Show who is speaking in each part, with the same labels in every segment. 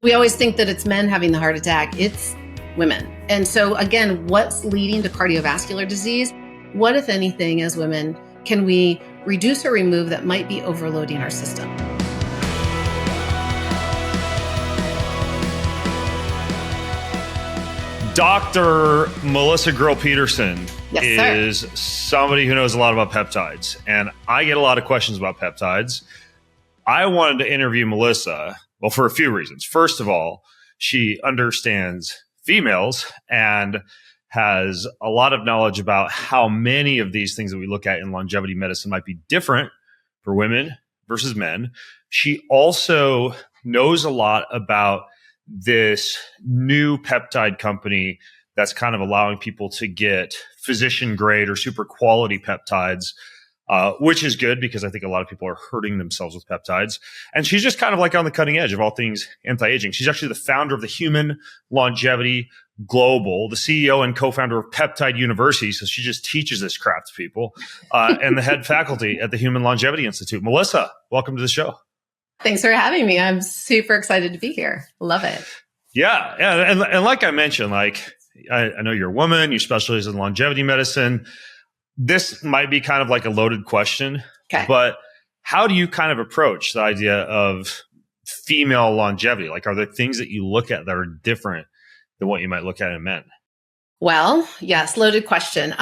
Speaker 1: We always think that it's men having the heart attack. It's women. And so again, what's leading to cardiovascular disease? What, if anything, as women, can we reduce or remove that might be overloading our system?
Speaker 2: Dr. Melissa Grill-Petersen
Speaker 1: Yes,
Speaker 2: is somebody who knows a lot about peptides, and I get a lot of questions about peptides. I wanted to interview Melissa, well, for a few reasons. First of all, she understands females and has a lot of knowledge about how many of these things that we look at in longevity medicine might be different for women versus men. She also knows a lot about this new peptide company that's kind of allowing people to get physician grade or super quality peptides, which is good because I think a lot of people are hurting themselves with peptides. And she's just kind of like on the cutting edge of all things anti-aging. She's actually the founder of the Human Longevity Global, the CEO and co-founder of Peptide University. So she just teaches this crap to people, and the head faculty at the Human Longevity Institute. Melissa, welcome to the show.
Speaker 1: Thanks for having me. I'm super excited to be here. Love it.
Speaker 2: Yeah. And like I mentioned, like I know you're a woman, you specialize in longevity medicine. This might be kind of like a loaded question,
Speaker 1: Okay.
Speaker 2: but how do you kind of approach the idea of female longevity? Like, are there things that you look at that are different than what you might look at in men?
Speaker 1: Well, yes, loaded question.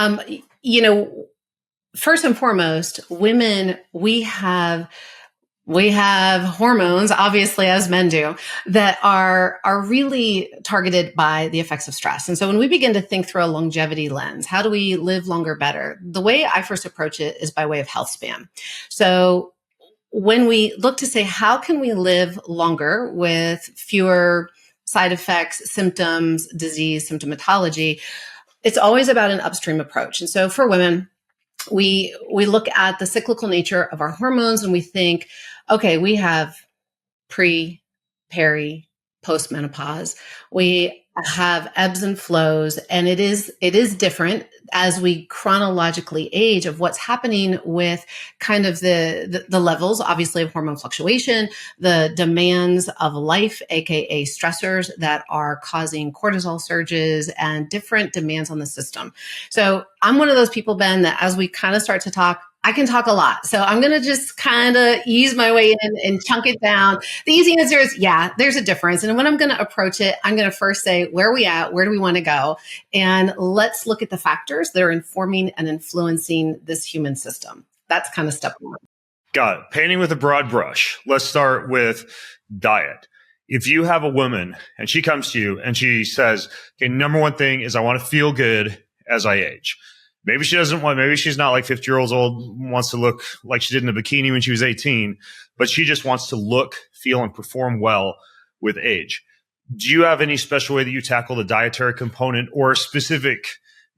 Speaker 1: First and foremost, women, we have hormones, obviously, as men do, that are really targeted by the effects of stress. And so when we begin to think through a longevity lens, how do we live longer better? The way I first approach it is by way of health span. So when we look to say, how can we live longer with fewer side effects, symptoms, disease, symptomatology, it's always about an upstream approach. And so for women, we look at the cyclical nature of our hormones and we think, okay, we have pre, peri, postmenopause. We have ebbs and flows, and it is different as we chronologically age of what's happening with kind of the levels, obviously, of hormone fluctuation, the demands of life, aka stressors that are causing cortisol surges and different demands on the system. So I'm one of those people, Ben, that as we kind of start to talk, I can talk a lot. So I'm going to just kind of ease my way in and chunk it down. The easy answer is, yeah, there's a difference. And when I'm going to approach it, I'm going to first say, where are we at? Where do we want to go? And let's look at the factors that are informing and influencing this human system. That's kind of step one.
Speaker 2: Got it. Painting with a broad brush. Let's start with diet. If you have a woman and she comes to you and she says, okay, number one thing is I want to feel good as I age. Maybe she doesn't want, maybe she's not like 50 years old, wants to look like she did in a bikini when she was 18, but she just wants to look, feel, and perform well with age. Do you have any special way that you tackle the dietary component or a specific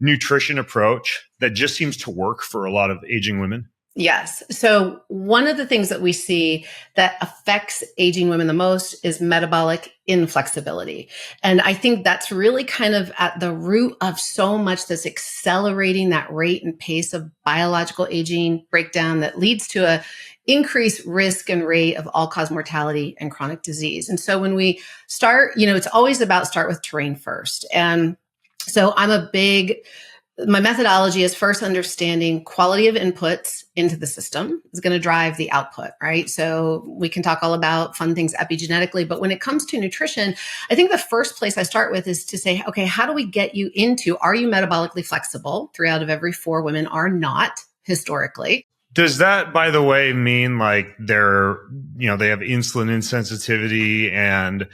Speaker 2: nutrition approach that just seems to work for a lot of aging women?
Speaker 1: Yes. So one of the things that we see that affects aging women the most is metabolic inflexibility. And I think that's really kind of at the root of so much that's accelerating that rate and pace of biological aging breakdown that leads to a increased risk and rate of all-cause mortality and chronic disease. And so when we start, it's always about start with terrain first. And so my methodology is first understanding quality of inputs into the system is going to drive the output, right? So we can talk all about fun things epigenetically, but when it comes to nutrition, I think the first place I start with is to say, okay, how do we get you are you metabolically flexible? 3 out of every 4 women are not historically.
Speaker 2: Does that, by the way, mean like they have insulin insensitivity and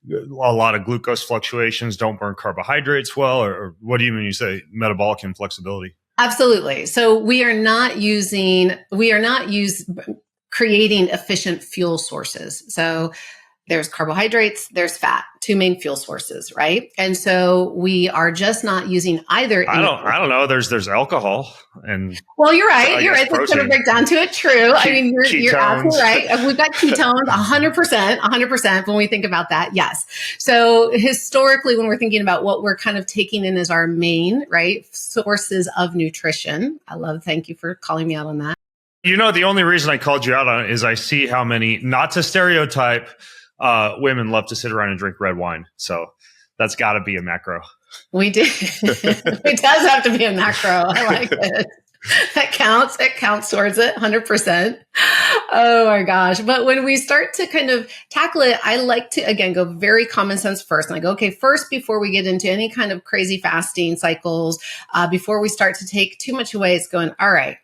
Speaker 2: a lot of glucose fluctuations, don't burn carbohydrates well? Or what do you mean you say metabolic inflexibility?
Speaker 1: Absolutely. So we are not creating efficient fuel sources. So there's carbohydrates, there's fat, 2 main fuel sources, right? And so we are just not using either.
Speaker 2: I don't know. There's alcohol and
Speaker 1: well, you're right. You're right. That's going to break down to it. True. I mean, you're absolutely right. We've got ketones, 100% when we think about that. Yes. So historically, when we're thinking about what we're kind of taking in as our main, right, sources of nutrition. Thank you for calling me out on that.
Speaker 2: The only reason I called you out on it is I see how many, not to stereotype, women love to sit around and drink red wine. So that's got to be a macro.
Speaker 1: We do. It does have to be a macro. I like it. That counts. It counts towards it 100%. Oh my gosh. But when we start to kind of tackle it, I like to, again, go very common sense first. And I go, okay, first, before we get into any kind of crazy fasting cycles, before we start to take too much away, it's going, all right,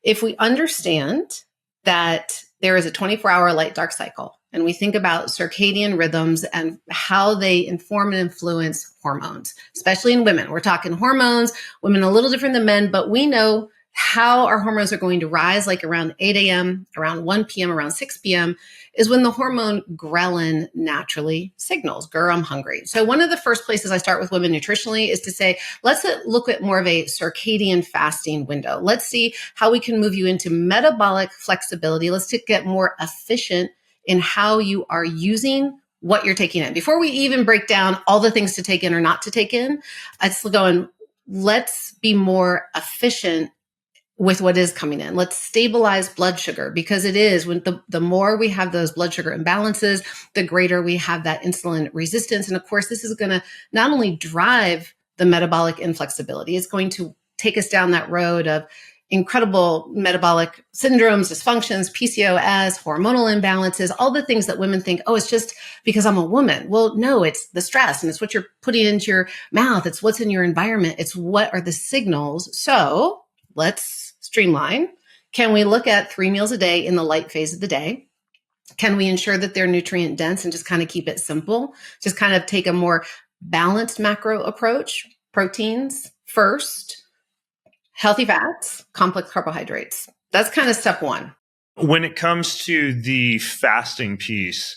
Speaker 1: if we understand that there is a 24-hour light dark cycle, and we think about circadian rhythms and how they inform and influence hormones, especially in women. We're talking hormones, women a little different than men, but we know how our hormones are going to rise, like around 8 a.m., around 1 p.m., around 6 p.m., is when the hormone ghrelin naturally signals, grr, I'm hungry. So one of the first places I start with women nutritionally is to say, let's look at more of a circadian fasting window. Let's see how we can move you into metabolic flexibility. Let's get more efficient in how you are using what you're taking in. Before we even break down all the things to take in or not to take in, it's going, let's be more efficient with what is coming in. Let's stabilize blood sugar, because it is when the more we have those blood sugar imbalances, the greater we have that insulin resistance. And of course, this is going to not only drive the metabolic inflexibility, it's going to take us down that road of incredible metabolic syndromes, dysfunctions, PCOS, hormonal imbalances, all the things that women think, oh, it's just because I'm a woman. Well, no, it's the stress, and it's what you're putting into your mouth. It's what's in your environment. It's what are the signals. So let's streamline. Can we look at 3 meals a day in the light phase of the day? Can we ensure that they're nutrient dense and just kind of keep it simple? Just kind of take a more balanced macro approach. Proteins first, healthy fats, complex carbohydrates. That's kind of step one.
Speaker 2: When it comes to the fasting piece,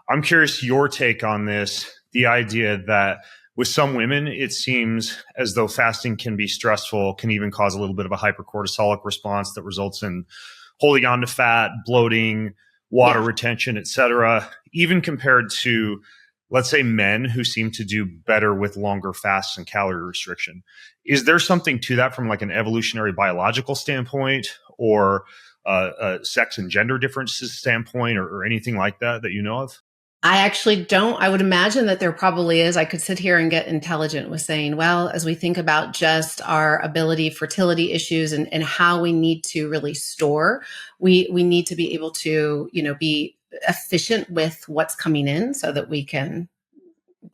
Speaker 2: I'm curious your take on this, the idea that with some women, it seems as though fasting can be stressful, can even cause a little bit of a hypercortisolic response that results in holding on to fat, bloating, water retention, et cetera, even compared to, let's say, men who seem to do better with longer fasts and calorie restriction. Is there something to that from like an evolutionary biological standpoint, or a sex and gender differences standpoint, or anything like that you know of?
Speaker 1: I actually don't. I would imagine that there probably is. I could sit here and get intelligent with saying, well, as we think about just our ability, fertility issues, and how we need to really store, we need to be able to, be efficient with what's coming in so that we can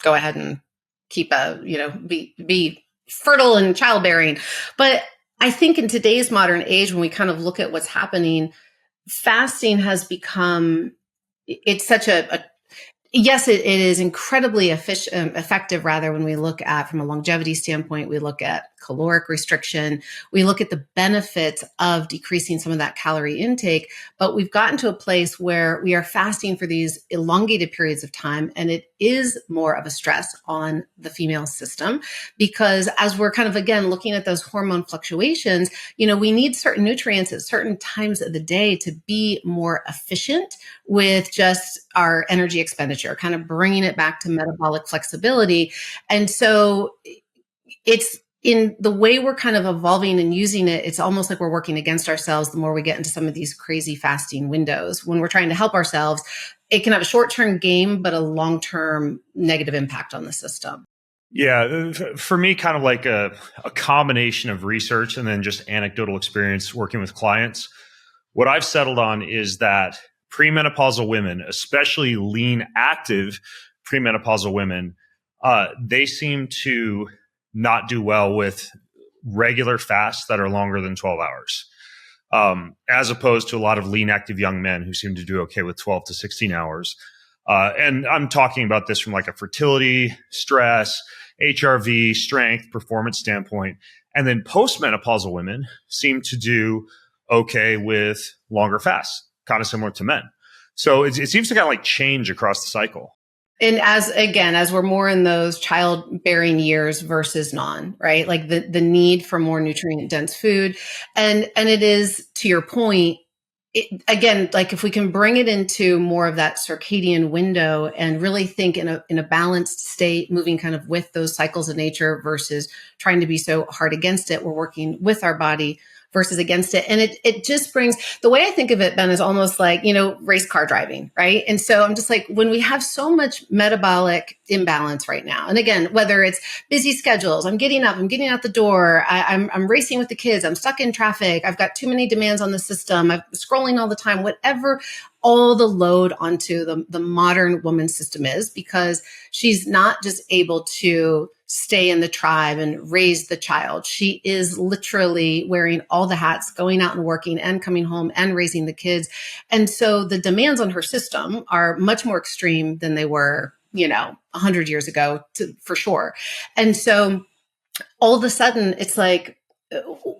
Speaker 1: go ahead and keep be fertile and childbearing. But I think in today's modern age, when we kind of look at what's happening, fasting has become, it's such yes, it is incredibly effective, rather, when we look at, from a longevity standpoint, we look at caloric restriction, we look at the benefits of decreasing some of that calorie intake, but we've gotten to a place where we are fasting for these elongated periods of time, and it is more of a stress on the female system, because as we're kind of, again, looking at those hormone fluctuations, we need certain nutrients at certain times of the day to be more efficient with just our energy expenditure, kind of bringing it back to metabolic flexibility. And so it's in the way we're kind of evolving and using it, it's almost like we're working against ourselves the more we get into some of these crazy fasting windows. When we're trying to help ourselves, it can have a short-term gain, but a long-term negative impact on the system.
Speaker 2: Yeah, for me, kind of like a combination of research and then just anecdotal experience working with clients. What I've settled on is that premenopausal women, especially lean, active premenopausal women, they seem to not do well with regular fasts that are longer than 12 hours, as opposed to a lot of lean, active young men who seem to do okay with 12 to 16 hours. And I'm talking about this from like a fertility, stress, HRV, strength, performance standpoint. And then postmenopausal women seem to do okay with longer fasts, kind of similar to men. So it seems to kind of like change across the cycle.
Speaker 1: And as we're more in those childbearing years versus non, right? Like the need for more nutrient dense food. And it is, to your point, again, like if we can bring it into more of that circadian window and really think in a balanced state, moving kind of with those cycles of nature versus trying to be so hard against it, we're working with our body versus against it. And it just brings, the way I think of it, Ben, is almost like, race car driving, right? And so I'm just like, when we have so much metabolic imbalance right now, and again, whether it's busy schedules, I'm getting up, I'm getting out the door, I'm racing with the kids, I'm stuck in traffic, I've got too many demands on the system, I'm scrolling all the time, whatever all the load onto the modern woman system is, because she's not just able to stay in the tribe and raise the child. She is literally wearing all the hats, going out and working and coming home and raising the kids. And so the demands on her system are much more extreme than they were, 100 years ago, for sure. And so all of a sudden it's like,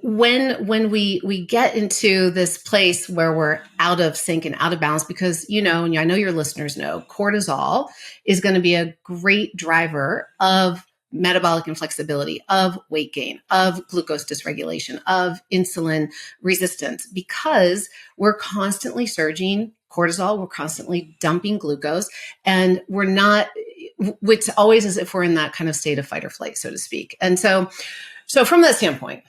Speaker 1: when we get into this place where we're out of sync and out of balance, because, and I know your listeners know, cortisol is going to be a great driver of metabolic inflexibility, of weight gain, of glucose dysregulation, of insulin resistance, because we're constantly surging cortisol, we're constantly dumping glucose, and we're not, it's always as if we're in that kind of state of fight or flight, so to speak. And so from that standpoint,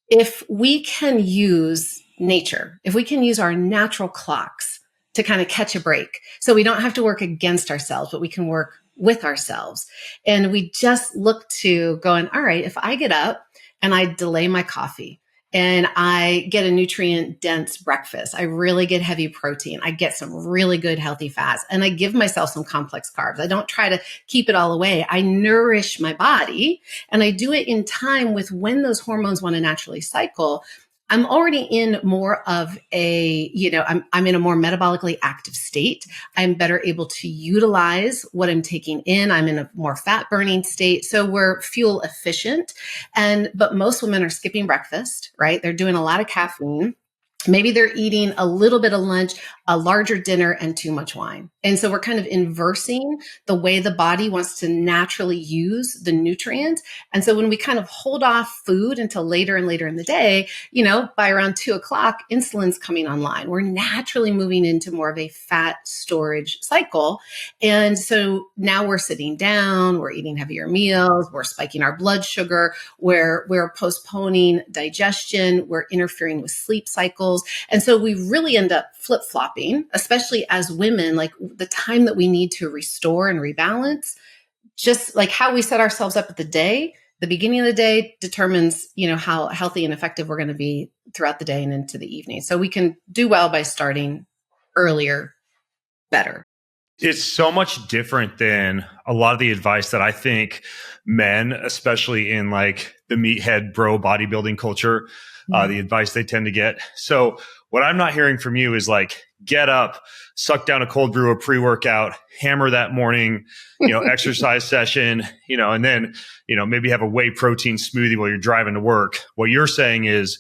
Speaker 1: if we can use nature, if we can use our natural clocks to kind of catch a break, so we don't have to work against ourselves, but we can work with ourselves. And we just look to going, all right, if I get up and I delay my coffee and I get a nutrient dense breakfast, I really get heavy protein, I get some really good healthy fats, and I give myself some complex carbs. I don't try to keep it all away. I nourish my body, and I do it in time with when those hormones want to naturally cycle. I'm already in more of a, I'm in a more metabolically active state. I'm better able to utilize what I'm taking in. I'm in a more fat burning state. So we're fuel efficient. But most women are skipping breakfast, right? They're doing a lot of caffeine. Maybe they're eating a little bit of lunch, a larger dinner, and too much wine. And so we're kind of inversing the way the body wants to naturally use the nutrients. And so when we kind of hold off food until later and later in the day, by around 2:00, insulin's coming online. We're naturally moving into more of a fat storage cycle. And so now we're sitting down, we're eating heavier meals, we're spiking our blood sugar, we're postponing digestion, we're interfering with sleep cycles. And so we really end up flip-flopping, especially as women, like the time that we need to restore and rebalance, just like how we set ourselves up at the day. The beginning of the day determines, how healthy and effective we're going to be throughout the day and into the evening. So we can do well by starting earlier, better.
Speaker 2: It's so much different than a lot of the advice that I think men, especially in like the meathead bro bodybuilding culture, the advice they tend to get. So what I'm not hearing from you is like, get up, suck down a cold brew of pre-workout, hammer that morning, exercise session, and then, maybe have a whey protein smoothie while you're driving to work. What you're saying is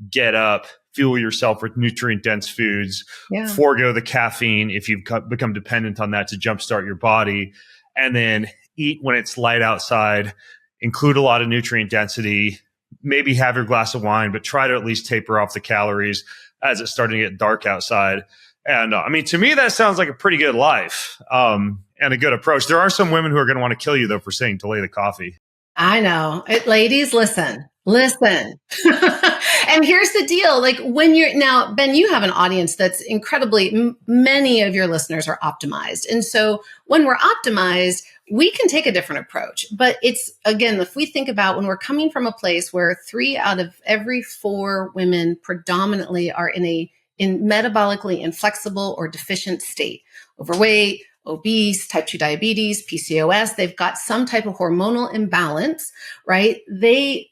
Speaker 2: get up, fuel yourself with nutrient dense foods, forego the caffeine if you've become dependent on that to jumpstart your body, and then eat when it's light outside, include a lot of nutrient density, maybe have your glass of wine, but try to at least taper off the calories as it's starting to get dark outside. And to me, that sounds like a pretty good life and a good approach. There are some women who are going to want to kill you, though, for saying delay the coffee.
Speaker 1: I know. Ladies, listen. And here's the deal. Like now, Ben, you have an audience that's incredibly, many of your listeners are optimized. And so when we're optimized, we can take a different approach. But it's, again, if we think about when we're coming from a place where 3 out of every 4 women predominantly are in metabolically inflexible or deficient state, overweight, obese, type 2 diabetes, PCOS, they've got some type of hormonal imbalance, right? They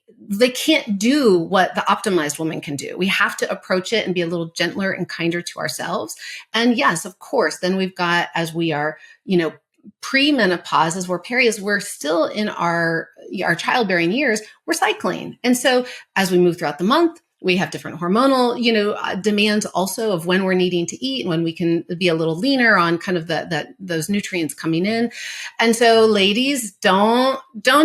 Speaker 1: can't do what the optimized woman can do. We have to approach it and be a little gentler and kinder to ourselves. And yes, of course, then we've got, as we are, pre-menopause, as we're periods, we're still in our childbearing years, we're cycling. And so as we move throughout the month, we have different hormonal, demands also of when we're needing to eat and when we can be a little leaner on kind of those nutrients coming in. And so ladies, don't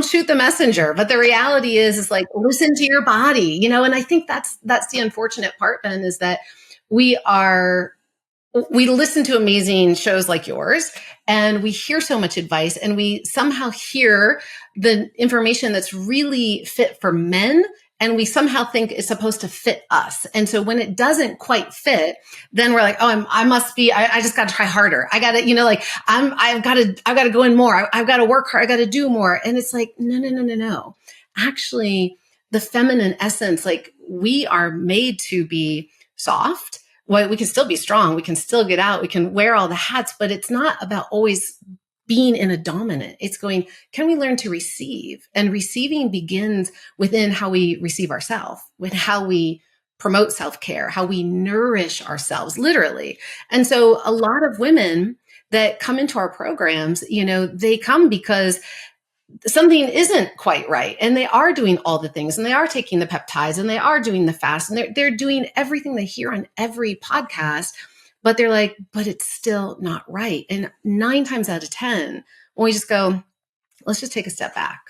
Speaker 1: shoot the messenger. But the reality is like, listen to your body, and I think that's the unfortunate part, Ben, is that we listen to amazing shows like yours and we hear so much advice and we somehow hear the information that's really fit for men and we somehow think it's supposed to fit us. And so when it doesn't quite fit, then we're like, oh, I just got to try harder. I got to, like I've got to go in more. I've got to work hard. I got to do more. And it's like, no. Actually, the feminine essence, like we are made to be soft. Well, we can still be strong. We can still get out. We can wear all the hats, but it's not about always being in a dominant. It's going, can we learn to receive? And receiving begins within how we receive ourselves, with how we promote self-care, how we nourish ourselves, literally. And so a lot of women that come into our programs, they come because something isn't quite right. And they are doing all the things, and they are taking the peptides, and they are doing the fast, and they're doing everything they hear on every podcast. But they're like, but it's still not right. And 9 times out of 10, when we just go, let's just take a step back.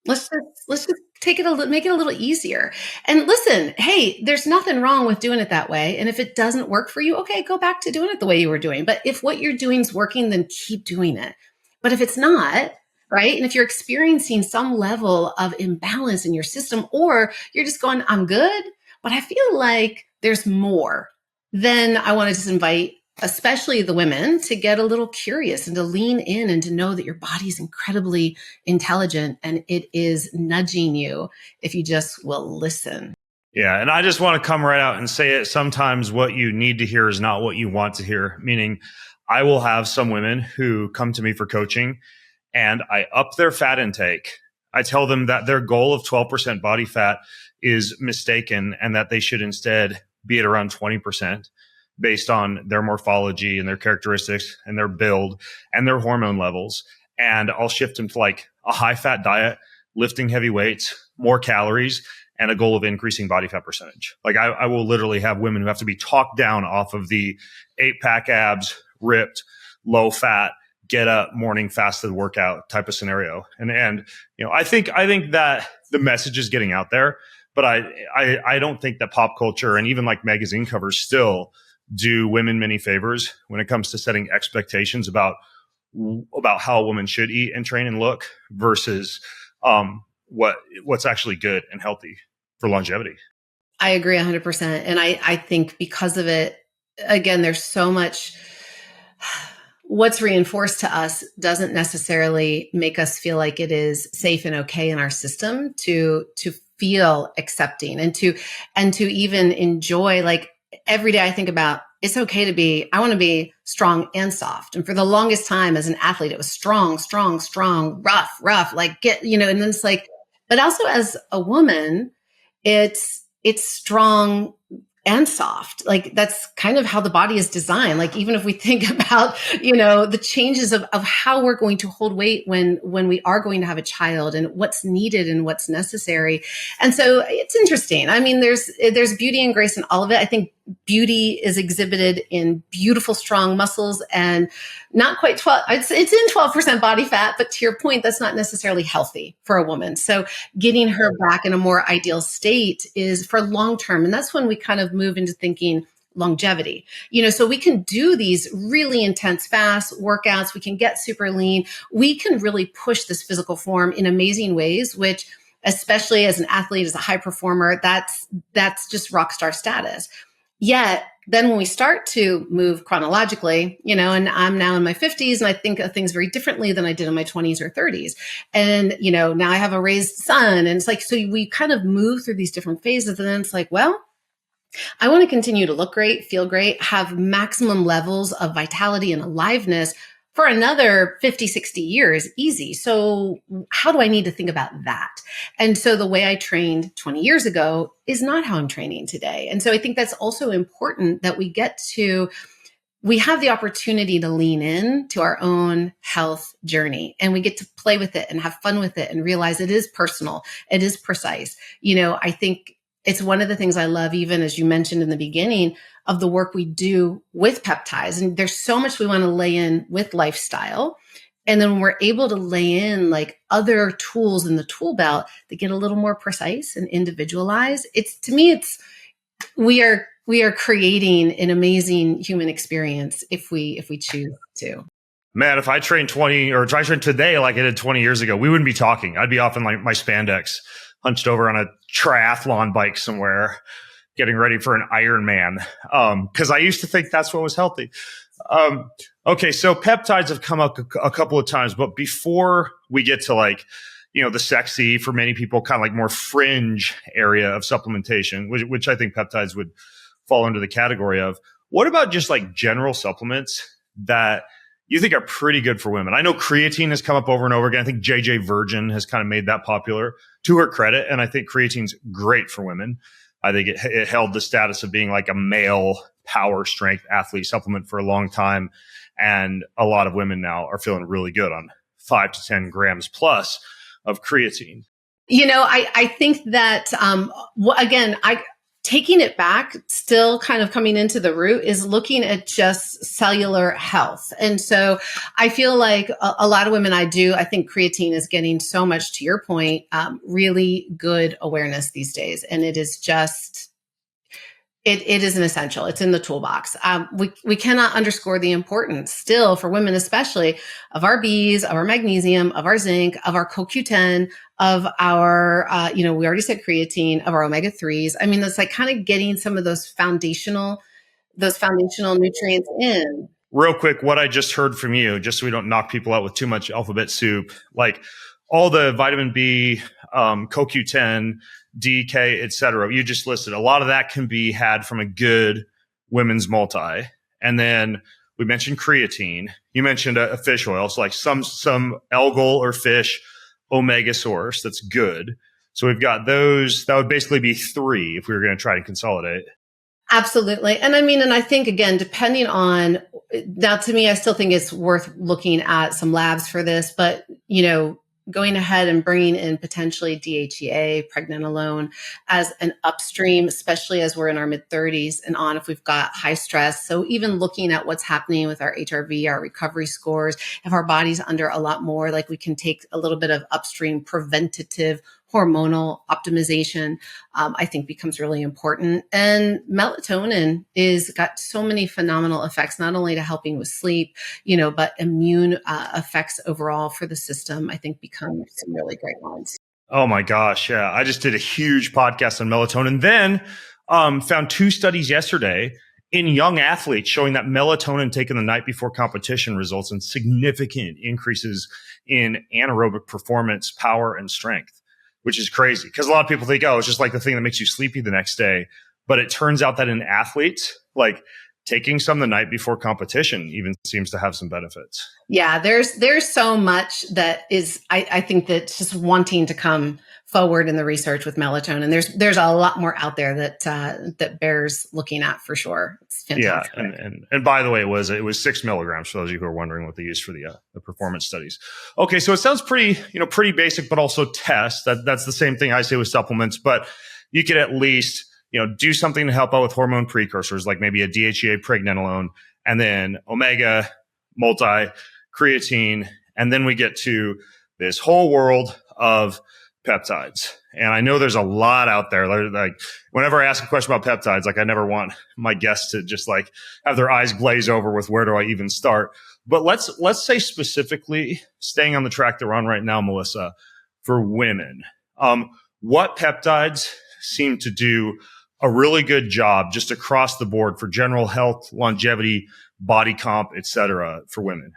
Speaker 1: Let's just make it a little easier. And listen, hey, there's nothing wrong with doing it that way. And if it doesn't work for you, okay, go back to doing it the way you were doing. But if what you're doing is working, then keep doing it. But if it's not, right? And if you're experiencing some level of imbalance in your system, or you're just going, I'm good, but I feel like there's more, then I want to just invite, especially the women, to get a little curious and to lean in and to know that your body is incredibly intelligent and it is nudging you if you just will listen.
Speaker 2: Yeah. And I just want to come right out and say it. Sometimes what you need to hear is not what you want to hear. Meaning, I will have some women who come to me for coaching and I up their fat intake. I tell them that their goal of 12% body fat is mistaken and that they should instead be at around 20% based on their morphology and their characteristics and their build and their hormone levels. And I'll shift them to like a high fat diet, lifting heavy weights, more calories, and a goal of increasing body fat percentage. Like I will literally have women who have to be talked down off of the 8-pack abs, ripped, low fat, get up, morning fasted workout type of scenario. And I think that the message is getting out there. But I don't think that pop culture and even like magazine covers still do women many favors when it comes to setting expectations about how a woman should eat and train and look versus what's actually good and healthy for longevity.
Speaker 1: I agree 100%. And I think because of it, again, there's so much what's reinforced to us doesn't necessarily make us feel like it is safe and okay in our system to feel accepting and to even enjoy. Like every day I think about, it's okay I want to be strong and soft. And for the longest time as an athlete, it was strong, rough, like and then it's like, but also as a woman, it's strong and soft. Like that's kind of how the body is designed. Like even if we think about, the changes of how we're going to hold weight when we are going to have a child and what's needed and what's necessary. And so it's interesting. I mean, there's beauty and grace in all of it. I think beauty is exhibited in beautiful, strong muscles and not quite 12. It's in 12% body fat, but to your point, that's not necessarily healthy for a woman. So getting her back in a more ideal state is for long term. And that's when we kind of move into thinking longevity, so we can do these really intense, fast workouts. We can get super lean. We can really push this physical form in amazing ways, which especially as an athlete, as a high performer, that's just rock star status. Yet then when we start to move chronologically, and I'm now in my 50s and I think of things very differently than I did in my 20s or 30s. And, now I have a raised son. And it's like, so we kind of move through these different phases. And then it's like, well, I want to continue to look great, feel great, have maximum levels of vitality and aliveness for another 50, 60 years, easy. So how do I need to think about that? And so the way I trained 20 years ago is not how I'm training today. And so I think that's also important that we have the opportunity to lean in to our own health journey and we get to play with it and have fun with it and realize it is personal. It is precise. I think it's one of the things I love, even as you mentioned in the beginning, of the work we do with peptides. And there's so much we want to lay in with lifestyle. And then we're able to lay in like other tools in the tool belt that get a little more precise and individualized. We are creating an amazing human experience if we choose to.
Speaker 2: Man, if I trained 20 or if I trained today like I did 20 years ago, we wouldn't be talking. I'd be off in like my spandex hunched over on a triathlon bike somewhere, getting ready for an Ironman. Because I used to think that's what was healthy. Okay, so peptides have come up a couple of times, but before we get to like, the sexy, for many people, kind of like more fringe area of supplementation, which I think peptides would fall under the category of, what about just like general supplements that you think are pretty good for women? I know creatine has come up over and over again. I think JJ Virgin has kind of made that popular, to her credit. And I think creatine's great for women. I think it held the status of being like a male power strength athlete supplement for a long time. And a lot of women now are feeling really good on 5 to 10 grams plus of creatine.
Speaker 1: I think that, again, taking it back, still kind of coming into the root, is looking at just cellular health. And so I feel like a lot of women I think creatine is getting so much, to your point, really good awareness these days. And it is just, it is an essential. It's in the toolbox. We cannot underscore the importance still for women, especially, of our Bs, of our magnesium, of our zinc, of our CoQ10, of our, we already said creatine, of our omega-3s. I mean, it's like kind of getting some of those foundational nutrients in.
Speaker 2: Real quick, what I just heard from you, just so we don't knock people out with too much alphabet soup, like all the vitamin B, CoQ10, DK, et cetera, you just listed, a lot of that can be had from a good women's multi. And then we mentioned creatine. You mentioned a fish oil. So like some algal or fish omega source that's good. So we've got those. That would basically be 3 if we were going to try to consolidate.
Speaker 1: Absolutely. And I think, again, depending on, now to me, I still think it's worth looking at some labs for this, but, going ahead and bringing in potentially DHEA, pregnenolone as an upstream, especially as we're in our mid-30s and on, if we've got high stress. So even looking at what's happening with our HRV, our recovery scores, if our body's under a lot more, like we can take a little bit of upstream preventative hormonal optimization, I think becomes really important. And melatonin is got so many phenomenal effects, not only to helping with sleep, but immune effects overall for the system, I think become some really great ones.
Speaker 2: Oh my gosh. Yeah. I just did a huge podcast on melatonin. Then found 2 studies yesterday in young athletes showing that melatonin taken the night before competition results in significant increases in anaerobic performance, power, and strength, which is crazy because a lot of people think, it's just like the thing that makes you sleepy the next day. But it turns out that in athletes, like taking some the night before competition even seems to have some benefits.
Speaker 1: Yeah, there's so much that is, I think, that's just wanting to come forward in the research with melatonin. There's a lot more out there that bears looking at for sure. It's fantastic.
Speaker 2: Yeah, and by the way, it was 6 milligrams for those of you who are wondering what they used for the performance studies. Okay, so it sounds pretty basic, but also test. That's the same thing I say with supplements, but you could at least do something to help out with hormone precursors, like maybe a DHEA, pregnenolone, and then omega, multi, creatine, and then we get to this whole world of peptides. And I know there's a lot out there. Like whenever I ask a question about peptides, like I never want my guests to just like have their eyes glaze over with where do I even start. But let's say specifically, staying on the track that we're on right now, Melissa, for women, what peptides seem to do a really good job just across the board for general health, longevity, body comp, et cetera, for women?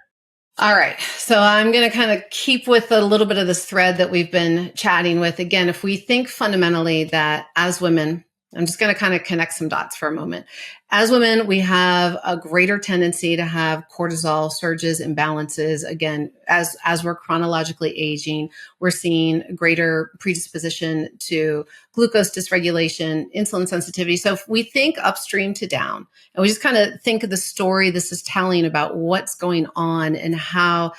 Speaker 1: All right. So I'm going to kind of keep with a little bit of this thread that we've been chatting with. Again, if we think fundamentally that as women, I'm just going to kind of connect some dots for a moment. As women, we have a greater tendency to have cortisol surges, imbalances. Again, as we're chronologically aging, we're seeing greater predisposition to glucose dysregulation, insulin sensitivity. So if we think upstream to down, and we just kind of think of the story this is telling about what's going on and how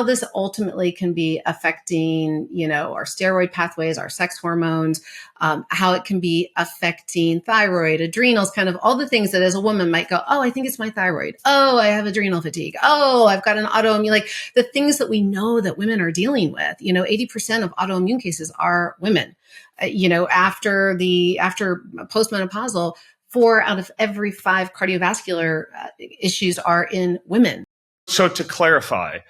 Speaker 1: this ultimately can be affecting, our steroid pathways, our sex hormones, how it can be affecting thyroid, adrenals, kind of all the things that as a woman might go, I think it's my thyroid. Oh, I have adrenal fatigue. Oh, I've got an autoimmune, like the things that we know that women are dealing with. 80% of autoimmune cases are women. After postmenopausal, 4 out of every 5 cardiovascular issues are in women.
Speaker 2: So to clarify,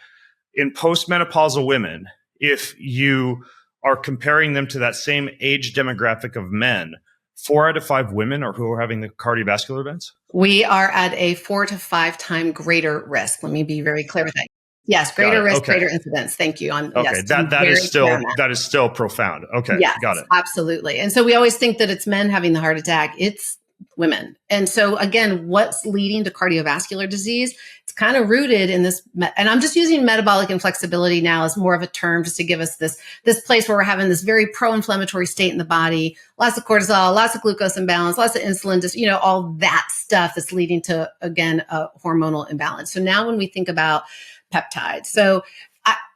Speaker 2: in postmenopausal women, if you are comparing them to that same age demographic of men, 4 out of 5 women are who are having the cardiovascular events?
Speaker 1: We are at a 4 to 5 time greater risk. Let me be very clear with that. Yes,
Speaker 2: Got
Speaker 1: greater
Speaker 2: it.
Speaker 1: risk,
Speaker 2: Okay.
Speaker 1: greater incidence. Thank you.
Speaker 2: Okay.
Speaker 1: Yes, to be
Speaker 2: That
Speaker 1: very
Speaker 2: is
Speaker 1: clear on
Speaker 2: still
Speaker 1: that.
Speaker 2: that is still profound. Okay.
Speaker 1: Yes,
Speaker 2: Got it.
Speaker 1: absolutely. And so we always think that it's men having the heart attack. It's women. And so again, what's leading to cardiovascular disease? It's kind of rooted in this, and I'm just using metabolic inflexibility now as more of a term just to give us this place where we're having this very pro-inflammatory state in the body, lots of cortisol, lots of glucose imbalance, lots of insulin, just, all that stuff that's leading to, again, a hormonal imbalance. So now when we think about peptides,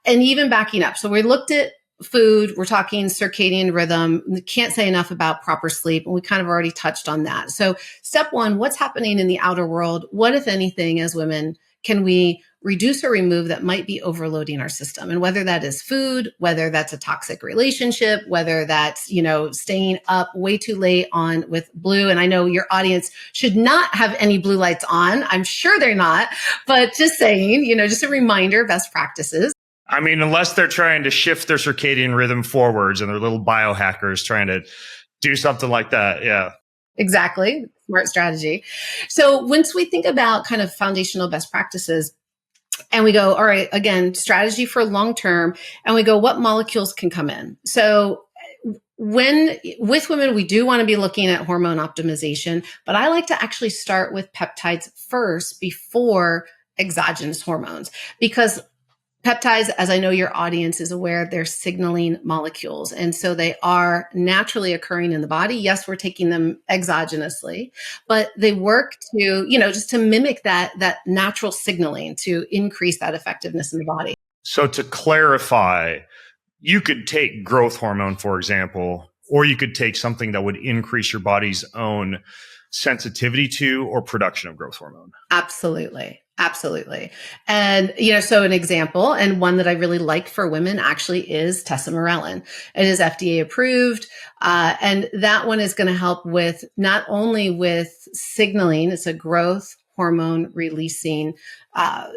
Speaker 1: and even backing up, so we looked at food, we're talking circadian rhythm. We can't say enough about proper sleep. And we kind of already touched on that. So step one, what's happening in the outer world? What, if anything, as women, can we reduce or remove that might be overloading our system? And whether that is food, whether that's a toxic relationship, whether that's, staying up way too late with blue. And I know your audience should not have any blue lights on. I'm sure they're not, but just saying, just a reminder, best practices.
Speaker 2: I mean, unless they're trying to shift their circadian rhythm forwards and they're little biohackers trying to do something like that. Yeah.
Speaker 1: Exactly. Smart strategy. So once we think about kind of foundational best practices and we go, all right, again, strategy for long term, and we go, what molecules can come in? So with women, we do want to be looking at hormone optimization, but I like to actually start with peptides first before exogenous hormones, because peptides, as I know your audience is aware, they're signaling molecules. And so they are naturally occurring in the body. Yes, we're taking them exogenously, but they work to, just to mimic that natural signaling to increase that effectiveness in the body.
Speaker 2: So to clarify, you could take growth hormone, for example, or you could take something that would increase your body's own sensitivity to or production of growth hormone.
Speaker 1: Absolutely. Absolutely. And, so an example, and one that I really like for women actually is tesamorelin. It is FDA approved. And that one is going to help with not only with signaling, it's a growth hormone releasing, a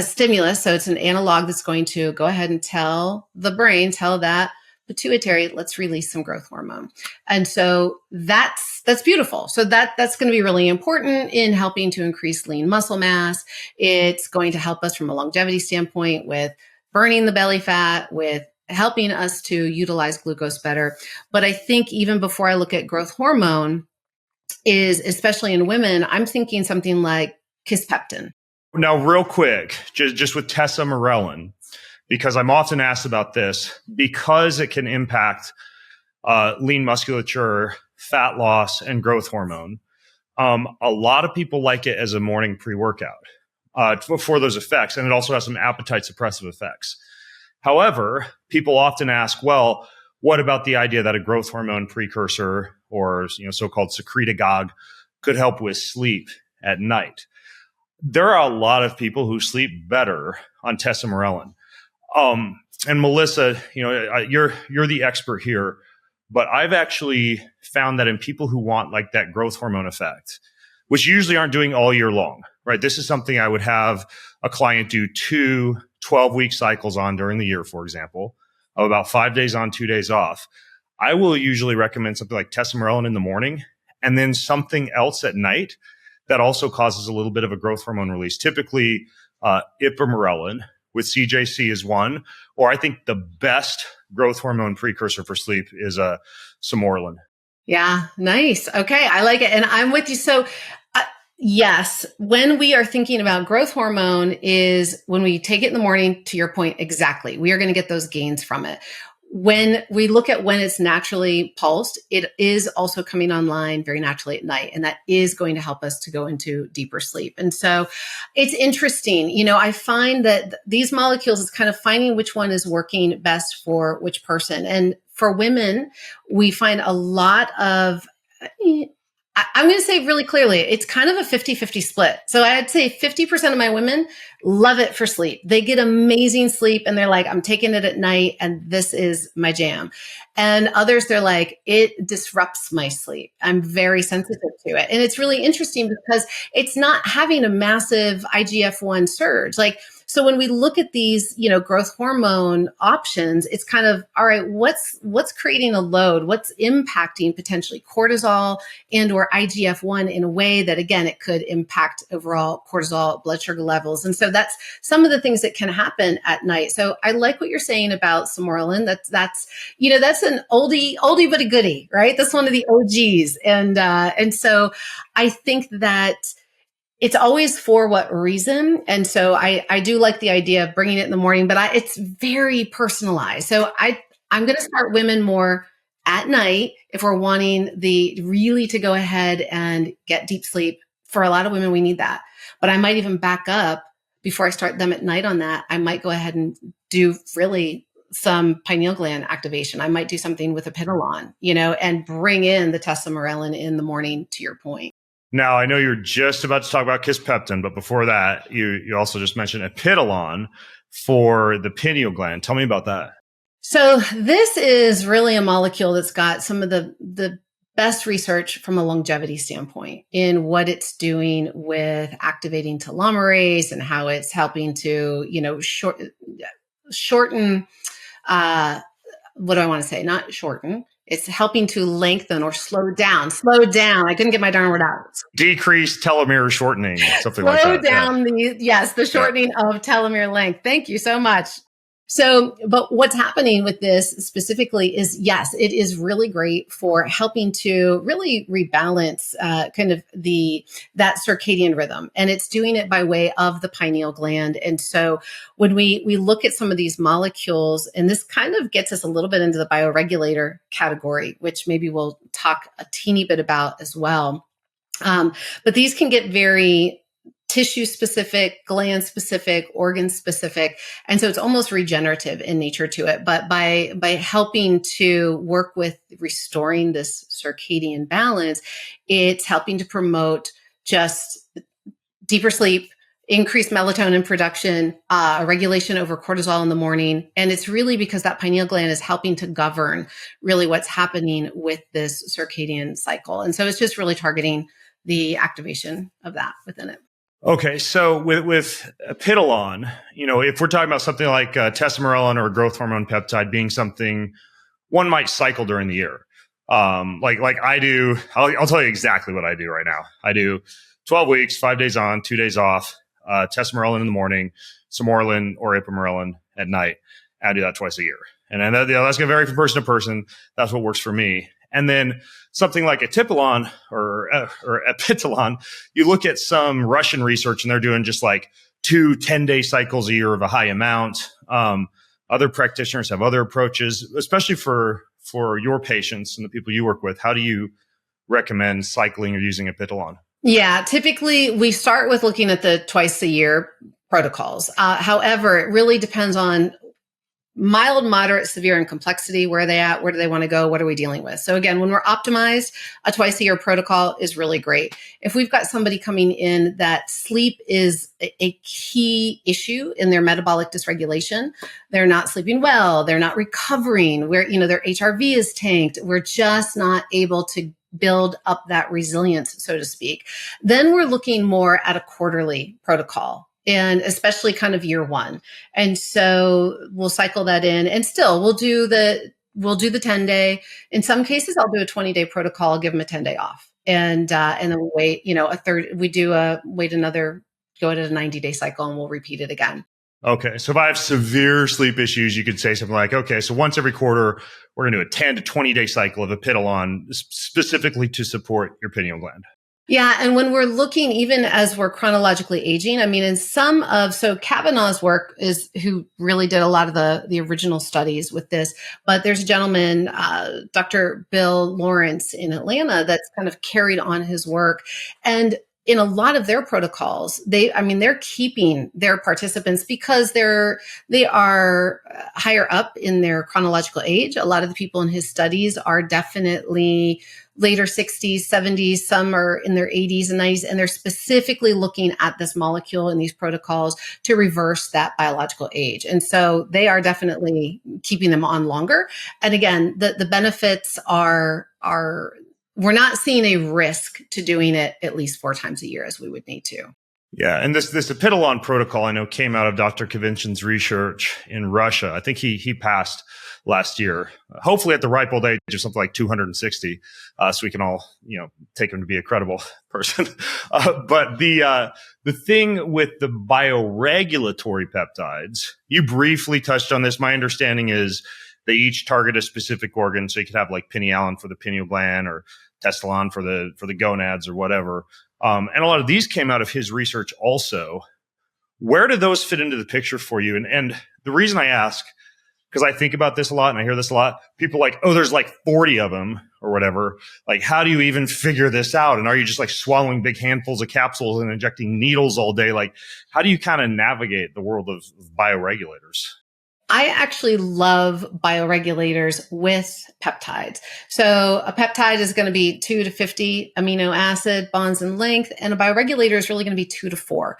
Speaker 1: stimulus. So it's an analog that's going to go ahead and tell that pituitary, let's release some growth hormone. And so that's beautiful. So that's going to be really important in helping to increase lean muscle mass. It's going to help us from a longevity standpoint with burning the belly fat, with helping us to utilize glucose better. But I think even before I look at growth hormone is, especially in women, I'm thinking something like kisspeptin.
Speaker 2: Now, real quick, just with tesamorelin, because I'm often asked about this, because it can impact lean musculature, fat loss, and growth hormone. A lot of people like it as a morning pre-workout for those effects, and it also has some appetite suppressive effects. However, people often ask, well, what about the idea that a growth hormone precursor or so-called secretagogue could help with sleep at night? There are a lot of people who sleep better on tesamorelin. And Melissa, you're the expert here, but I've actually found that in people who want like that growth hormone effect, which usually aren't doing all year long, right? This is something I would have a client do 2 12-week cycles on during the year, for example, of about 5 days on, 2 days off. I will usually recommend something like tesamorelin in the morning and then something else at night that also causes a little bit of a growth hormone release. Typically, ipamorelin with CJC is one, or I think the best growth hormone precursor for sleep is samorelin.
Speaker 1: Yeah, nice. Okay, I like it. And I'm with you. So yes, when we are thinking about growth hormone is when we take it in the morning, to your point, exactly. We are going to get those gains from it. When we look at when it's naturally pulsed, it is also coming online very naturally at night. And that is going to help us to go into deeper sleep. And so it's interesting. I find that these molecules is kind of finding which one is working best for which person. And for women, we find a lot of, I'm going to say really clearly, it's kind of a 50-50 split. So I'd say 50% of my women love it for sleep. They get amazing sleep and they're like, I'm taking it at night and this is my jam. And others, they're like, it disrupts my sleep. I'm very sensitive to it. And it's really interesting because it's not having a massive IGF-1 surge. Like, So when we look at these, growth hormone options, it's kind of, all right, what's creating a load? What's impacting potentially cortisol and or IGF-1 in a way that, again, it could impact overall cortisol, blood sugar levels. And so that's some of the things that can happen at night. So I like what you're saying about Sermorelin. That's an oldie but a goodie, right? That's one of the OGs. And so I think that it's always for what reason. And so I do like the idea of bringing it in the morning, but it's very personalized. So I'm going to start women more at night if we're wanting really to go ahead and get deep sleep. For a lot of women, we need that. But I might even back up before I start them at night on that. I might go ahead and do really some pineal gland activation. I might do something with Epitalon, and bring in the testosterone in the morning, to your point.
Speaker 2: Now, I know you're just about to talk about kisspeptin, but before that, you also just mentioned Epitalon for the pineal gland. Tell me about that.
Speaker 1: So this is really a molecule that's got some of the best research from a longevity standpoint in what it's doing with activating telomerase and how it's helping to, shorten, what do I want to say? Not shorten. It's helping to lengthen or slow down. I couldn't get my darn word out.
Speaker 2: Decrease telomere shortening, something like that.
Speaker 1: Slow down the shortening of telomere length. Thank you so much. So, but what's happening with this specifically is, yes, it is really great for helping to really rebalance that circadian rhythm. And it's doing it by way of the pineal gland. And so when we look at some of these molecules, and this kind of gets us a little bit into the bioregulator category, which maybe we'll talk a teeny bit about as well. But these can get very tissue specific, gland specific, organ specific. And so it's almost regenerative in nature to it. But by helping to work with restoring this circadian balance, it's helping to promote just deeper sleep, increased melatonin production, regulation over cortisol in the morning. And it's really because that pineal gland is helping to govern really what's happening with this circadian cycle. And so it's just really targeting the activation of that within it.
Speaker 2: Okay, so with Epitalon, if we're talking about something like testosterone or a growth hormone peptide being something one might cycle during the year, like I do, I'll tell you exactly what I do right now. I do 12 weeks, 5 days on, 2 days off, testosterone in the morning, Sermorelin or Ipamorelin at night. I do that twice a year, and that's going to vary from person to person. That's what works for me. And then something like Epitalon or Epitalon, you look at some Russian research and they're doing just like 2 10-day cycles a year of a high amount. Other practitioners have other approaches, especially for your patients and the people you work with. How do you recommend cycling or using Epitalon?
Speaker 1: Yeah, typically we start with looking at the twice a year protocols. However, it really depends on mild, moderate, severe, and complexity. Where are they at? Where do they want to go? What are we dealing with? So again, when we're optimized, a twice a year protocol is really great. If we've got somebody coming in that sleep is a key issue in their metabolic dysregulation, they're not sleeping well, they're not recovering, where, their HRV is tanked, we're just not able to build up that resilience, so to speak, then we're looking more at a quarterly protocol. And especially kind of year one. And so we'll cycle that in, and still we'll do the 10-day. In some cases, I'll do a 20-day protocol, give them a 10-day off. And then we'll wait, go at a 90-day cycle, and we'll repeat it again.
Speaker 2: Okay. So if I have severe sleep issues, you could say something like, okay, so once every quarter, we're going to do a 10 to 20-day cycle of Epitalon specifically to support your pineal gland.
Speaker 1: Yeah. And when we're looking, even as we're chronologically aging, so Kavanaugh's work is who really did a lot of the original studies with this, but there's a gentleman, Dr. Bill Lawrence in Atlanta, that's kind of carried on his work. And in a lot of their protocols, they're keeping their participants because they are higher up in their chronological age. A lot of the people in his studies are definitely later 60s, 70s, some are in their 80s and 90s, and they're specifically looking at this molecule in these protocols to reverse that biological age. And so they are definitely keeping them on longer. And again, the benefits are we're not seeing a risk to doing it at least 4 times a year as we would need to.
Speaker 2: Yeah, and this Epitalon protocol I know came out of Dr. Kavinshin's research in Russia. I think he passed last year, hopefully at the ripe old age of something like 260, so we can all take him to be a credible person. But the thing with the bioregulatory peptides, you briefly touched on this. My understanding is they each target a specific organ, so you could have like pinealon for the pineal gland or testalon for the gonads or whatever. And a lot of these came out of his research also. Where do those fit into the picture for you? And the reason I ask, because I think about this a lot and I hear this a lot, people like, oh, there's like 40 of them or whatever. Like, how do you even figure this out? And are you just like swallowing big handfuls of capsules and injecting needles all day? Like, how do you kind of navigate the world of bioregulators?
Speaker 1: I actually love bioregulators with peptides. So a peptide is going to be 2 to 50 amino acid bonds in length, and a bioregulator is really going to be 2 to 4.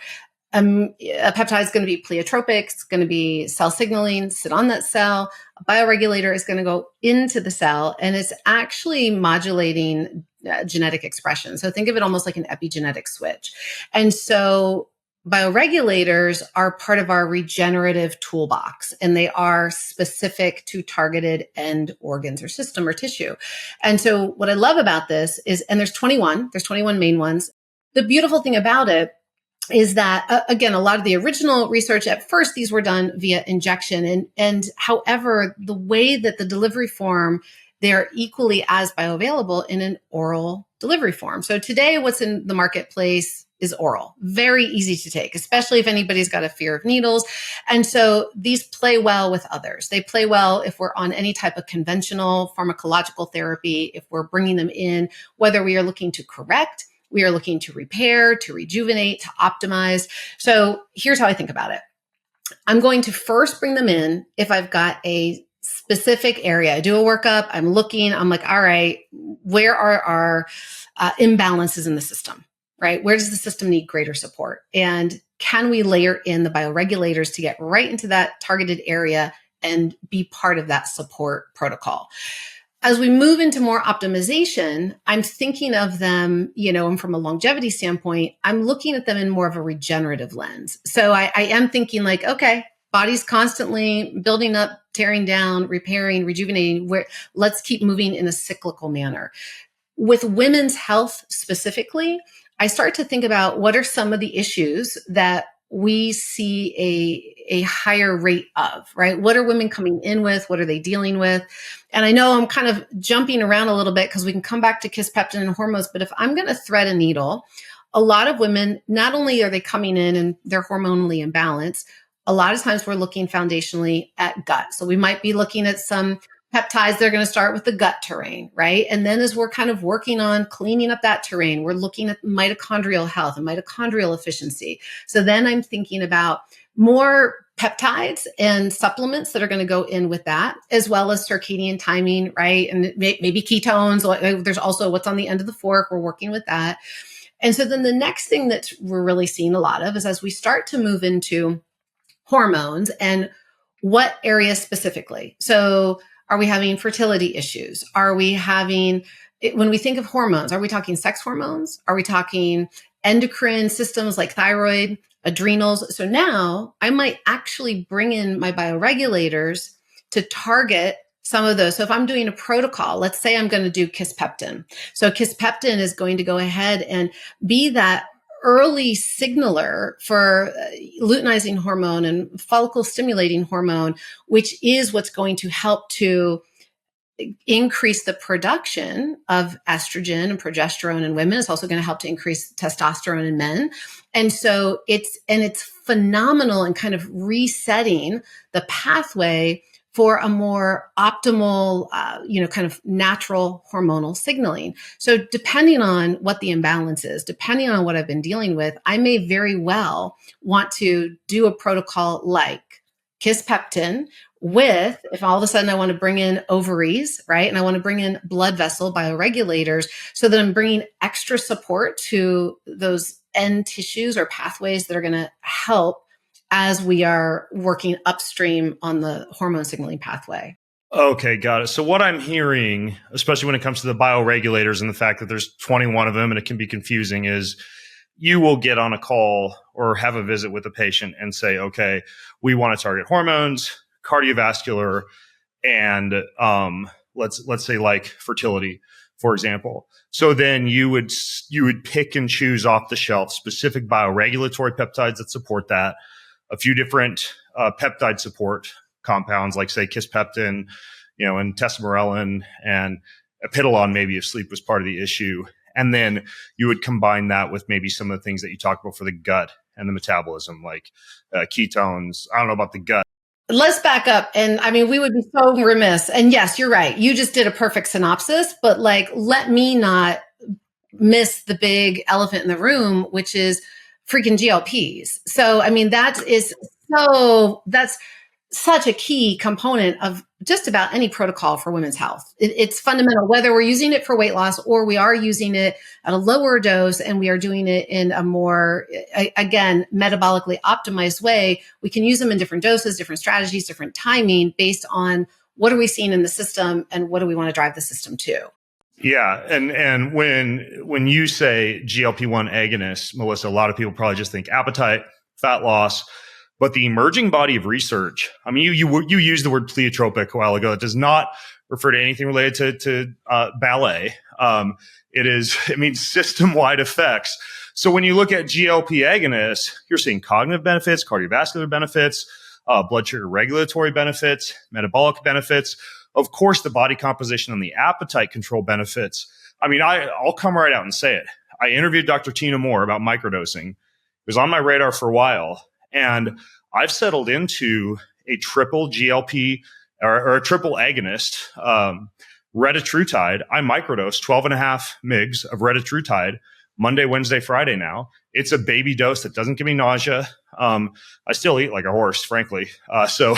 Speaker 1: A peptide is going to be pleiotropic. It's going to be cell signaling, sit on that cell. A bioregulator is going to go into the cell, and it's actually modulating genetic expression. So think of it almost like an epigenetic switch. And so bioregulators are part of our regenerative toolbox, and they are specific to targeted end organs or system or tissue. And so what I love about this is, and there's 21 main ones. The beautiful thing about it is that, again, a lot of the original research at first, these were done via injection. And however, the way that the delivery form, they're equally as bioavailable in an oral delivery form. So today, what's in the marketplace is oral, very easy to take, especially if anybody's got a fear of needles. And so these play well with others. They play well if we're on any type of conventional pharmacological therapy, if we're bringing them in, whether we are looking to correct, we are looking to repair, to rejuvenate, to optimize. So here's how I think about it. I'm going to first bring them in if I've got a specific area. I do a workup, I'm looking, I'm like, all right, where are our imbalances in the system? Right? Where does the system need greater support? And can we layer in the bioregulators to get right into that targeted area and be part of that support protocol? As we move into more optimization, I'm thinking of them, and from a longevity standpoint, I'm looking at them in more of a regenerative lens. So I am thinking like, okay, body's constantly building up, tearing down, repairing, rejuvenating. Let's keep moving in a cyclical manner. With women's health specifically, I start to think about what are some of the issues that we see a higher rate of, right? What are women coming in with? What are they dealing with? And I know I'm kind of jumping around a little bit because we can come back to kisspeptin and hormones, but if I'm going to thread a needle, a lot of women, not only are they coming in and they're hormonally imbalanced, a lot of times we're looking foundationally at gut. So we might be looking at some peptides, they're going to start with the gut terrain, right? And then as we're kind of working on cleaning up that terrain, we're looking at mitochondrial health and mitochondrial efficiency. So then I'm thinking about more peptides and supplements that are going to go in with that, as well as circadian timing, right? And maybe ketones. There's also what's on the end of the fork. We're working with that. And so then the next thing that we're really seeing a lot of is as we start to move into hormones and what areas specifically. So are we having fertility issues? Are we having, when we think of hormones, are we talking sex hormones? Are we talking endocrine systems like thyroid, adrenals? So now I might actually bring in my bioregulators to target some of those. So if I'm doing a protocol, let's say I'm going to do kisspeptin. So kisspeptin is going to go ahead and be that early signaler for luteinizing hormone and follicle stimulating hormone, which is what's going to help to increase the production of estrogen and progesterone in women. It's also going to help to increase testosterone in men. And so it's phenomenal in kind of resetting the pathway for a more optimal, kind of natural hormonal signaling. So depending on what the imbalance is, depending on what I've been dealing with, I may very well want to do a protocol like kisspeptin with, if all of a sudden I want to bring in ovaries, right? And I want to bring in blood vessel bioregulators so that I'm bringing extra support to those end tissues or pathways that are going to help as we are working upstream on the hormone signaling pathway.
Speaker 2: Okay, got it. So what I'm hearing, especially when it comes to the bioregulators and the fact that there's 21 of them and it can be confusing, is you will get on a call or have a visit with a patient and say, okay, we want to target hormones, cardiovascular, and let's say like fertility, for example. So then you would pick and choose off the shelf specific bioregulatory peptides that support that, a few different peptide support compounds like say kisspeptin, and tesamorelin and Epitalon, maybe if sleep was part of the issue. And then you would combine that with maybe some of the things that you talked about for the gut and the metabolism, like ketones. I don't know about the gut.
Speaker 1: Let's back up. And I mean, we would be so remiss. And yes, you're right. You just did a perfect synopsis, but like, let me not miss the big elephant in the room, which is freaking GLPs. So, I mean, that's such a key component of just about any protocol for women's health. It's fundamental, whether we're using it for weight loss or we are using it at a lower dose and we are doing it in a more, again, metabolically optimized way. We can use them in different doses, different strategies, different timing based on what are we seeing in the system and what do we want to drive the system to.
Speaker 2: Yeah. And when you say GLP-1 agonists, Melissa, a lot of people probably just think appetite, fat loss. But the emerging body of research, I mean, you used the word pleiotropic a while ago. It does not refer to anything related to ballet. It means system-wide effects. So when you look at GLP agonists, you're seeing cognitive benefits, cardiovascular benefits, blood sugar regulatory benefits, metabolic benefits. Of course, the body composition and the appetite control benefits. I mean, I'll come right out and say it. I interviewed Dr. Tina Moore about microdosing. It was on my radar for a while. And I've settled into a triple GLP or a triple agonist, retatrutide. I microdose 12.5 mgs of retatrutide Monday, Wednesday, Friday now. It's a baby dose that doesn't give me nausea. I still eat like a horse, frankly. So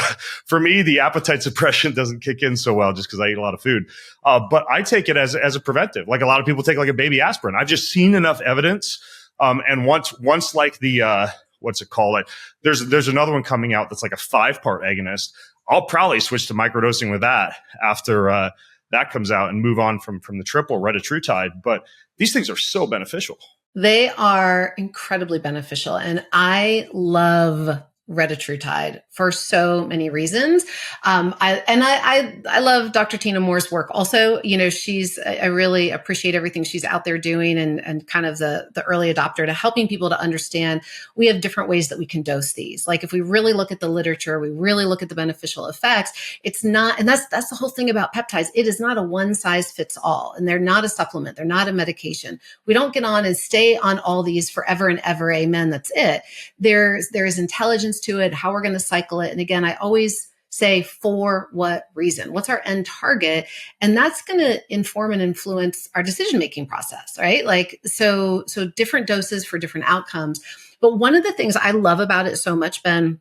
Speaker 2: for me, the appetite suppression doesn't kick in so well just because I eat a lot of food. But I take it as a preventive. Like a lot of people take like a baby aspirin. I've just seen enough evidence. And once like the what's it called? There's another one coming out that's like a 5-part agonist. I'll probably switch to microdosing with that after that comes out and move on from the triple retatrutide. But these things are so beneficial.
Speaker 1: They are incredibly beneficial. And I love retatrutide for so many reasons. I love Dr. Tina Moore's work also. I really appreciate everything she's out there doing and kind of the early adopter to helping people to understand we have different ways that we can dose these. Like if we really look at the literature, we really look at the beneficial effects, it's not, and that's the whole thing about peptides. It is not a one size fits all, and they're not a supplement. They're not a medication. We don't get on and stay on all these forever and ever. Amen. That's it. There is intelligence to it, how we're going to cycle it. And again, I always say, for what reason? What's our end target? And that's going to inform and influence our decision-making process, right? Like, so different doses for different outcomes. But one of the things I love about it so much, Ben,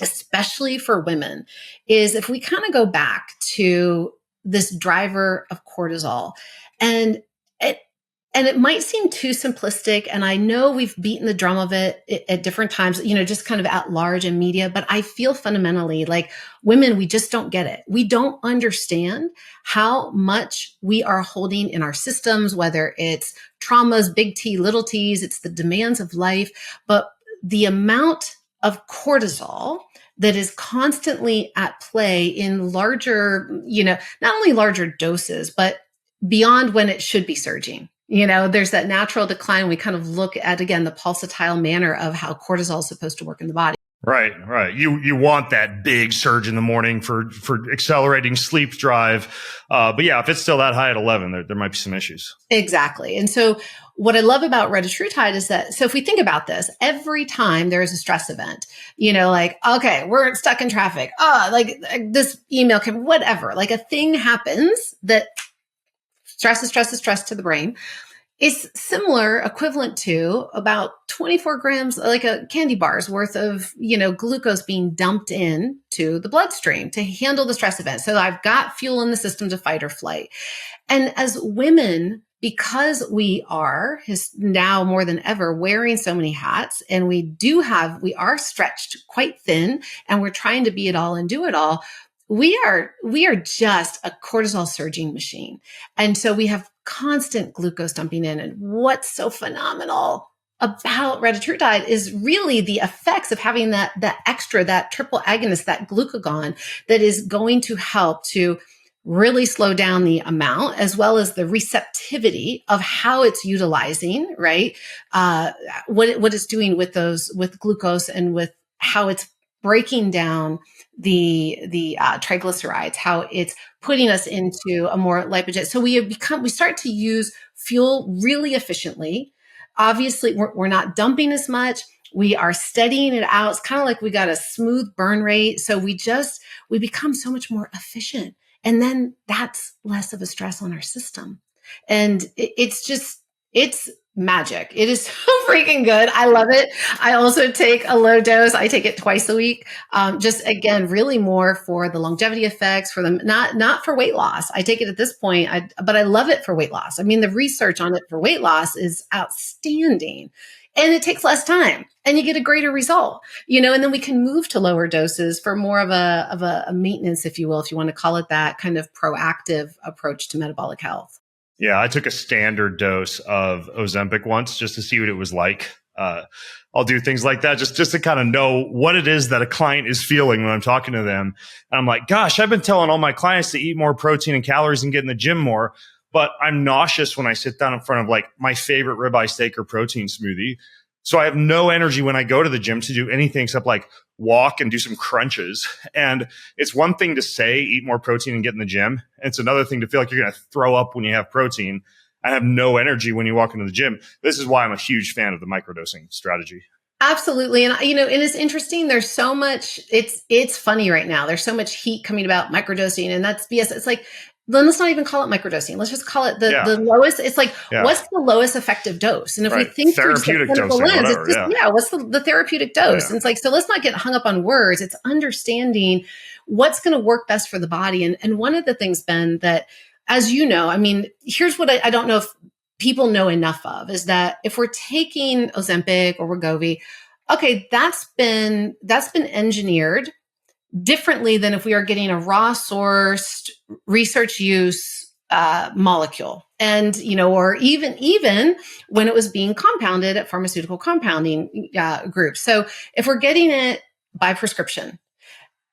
Speaker 1: especially for women, is if we kind of go back to this driver of cortisol, and it might seem too simplistic, and I know we've beaten the drum of it at different times, just kind of at large in media, but I feel fundamentally like women, we just don't get it. We don't understand how much we are holding in our systems, whether it's traumas, big T, little T's, it's the demands of life, but the amount of cortisol that is constantly at play in larger, not only larger doses, but beyond when it should be surging. There's that natural decline. We kind of look at, again, the pulsatile manner of how cortisol is supposed to work in the body.
Speaker 2: Right. You want that big surge in the morning for accelerating sleep drive. But yeah, if it's still that high at 11, there might be some issues.
Speaker 1: Exactly. And so what I love about retatrutide is that, so if we think about this, every time there is a stress event, like, okay, we're stuck in traffic. Like this email came, whatever, like a thing happens that stress to the brain. It's similar, equivalent to about 24 grams, like a candy bar's worth of, glucose being dumped in to the bloodstream to handle the stress event. So I've got fuel in the system to fight or flight. And as women, because we are now more than ever wearing so many hats, and we are stretched quite thin, and we're trying to be it all and do it all. We are just a cortisol surging machine. And so we have constant glucose dumping in. And what's so phenomenal about retatrutide is really the effects of having that triple agonist, that glucagon, that is going to help to really slow down the amount as well as the receptivity of how it's utilizing, right? What it's doing with glucose and with how it's breaking down the triglycerides, how it's putting us into a more lipogen. So we start to use fuel really efficiently. Obviously, we're not dumping as much. We are steadying it out. It's kind of like we got a smooth burn rate. So we become so much more efficient. And then that's less of a stress on our system. And it's magic. It is so freaking good. I love it. I also take a low dose. I take it twice a week. Just again, really more for the longevity effects, for them, not for weight loss. I take it at this point, but I love it for weight loss. I mean, the research on it for weight loss is outstanding. And it takes less time and you get a greater result, and then we can move to lower doses for more of a maintenance, if you will, if you want to call it that, kind of proactive approach to metabolic health.
Speaker 2: Yeah, I took a standard dose of Ozempic once just to see what it was like. I'll do things like that just to kind of know what it is that a client is feeling when I'm talking to them. And I'm like, gosh, I've been telling all my clients to eat more protein and calories and get in the gym more, but I'm nauseous when I sit down in front of like my favorite ribeye steak or protein smoothie. So I have no energy when I go to the gym to do anything except like walk and do some crunches. And it's one thing to say, eat more protein and get in the gym. It's another thing to feel like you're going to throw up when you have protein and have no energy when you walk into the gym. This is why I'm a huge fan of the microdosing strategy.
Speaker 1: Absolutely. And, and it's interesting. There's so much, it's funny right now. There's so much heat coming about microdosing, and that's BS. It's like, then let's not even call it microdosing. Let's just call it the lowest. It's like, what's the lowest effective dose? And if we think
Speaker 2: therapeutic dosing,
Speaker 1: lens,
Speaker 2: whatever,
Speaker 1: it's just, what's the therapeutic dose? Yeah. And it's like, so let's not get hung up on words. It's understanding what's going to work best for the body. And one of the things, Ben, that, as you know, I mean, here's what I don't know if people know enough of, is that if we're taking Ozempic or Wegovy, okay, that's been engineered differently than if we are getting a raw sourced research use molecule. And, or even when it was being compounded at pharmaceutical compounding groups. So if we're getting it by prescription,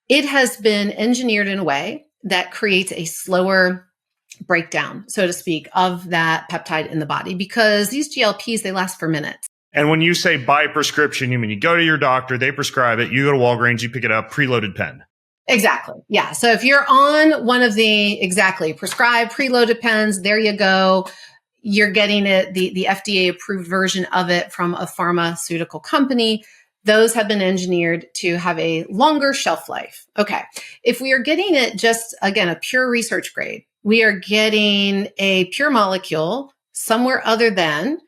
Speaker 1: it has been engineered in a way that creates a slower breakdown, so to speak, of that peptide in the body, because these GLPs, they last for minutes.
Speaker 2: And when you say by prescription, you mean you go to your doctor, they prescribe it, you go to Walgreens, you pick it up, preloaded pen.
Speaker 1: Exactly. Yeah. So if you're on one of the prescribed preloaded pens, there you go. You're getting it, the FDA approved version of it from a pharmaceutical company. Those have been engineered to have a longer shelf life. Okay. If we are getting it just, again, a pure research grade, we are getting a pure molecule somewhere other than,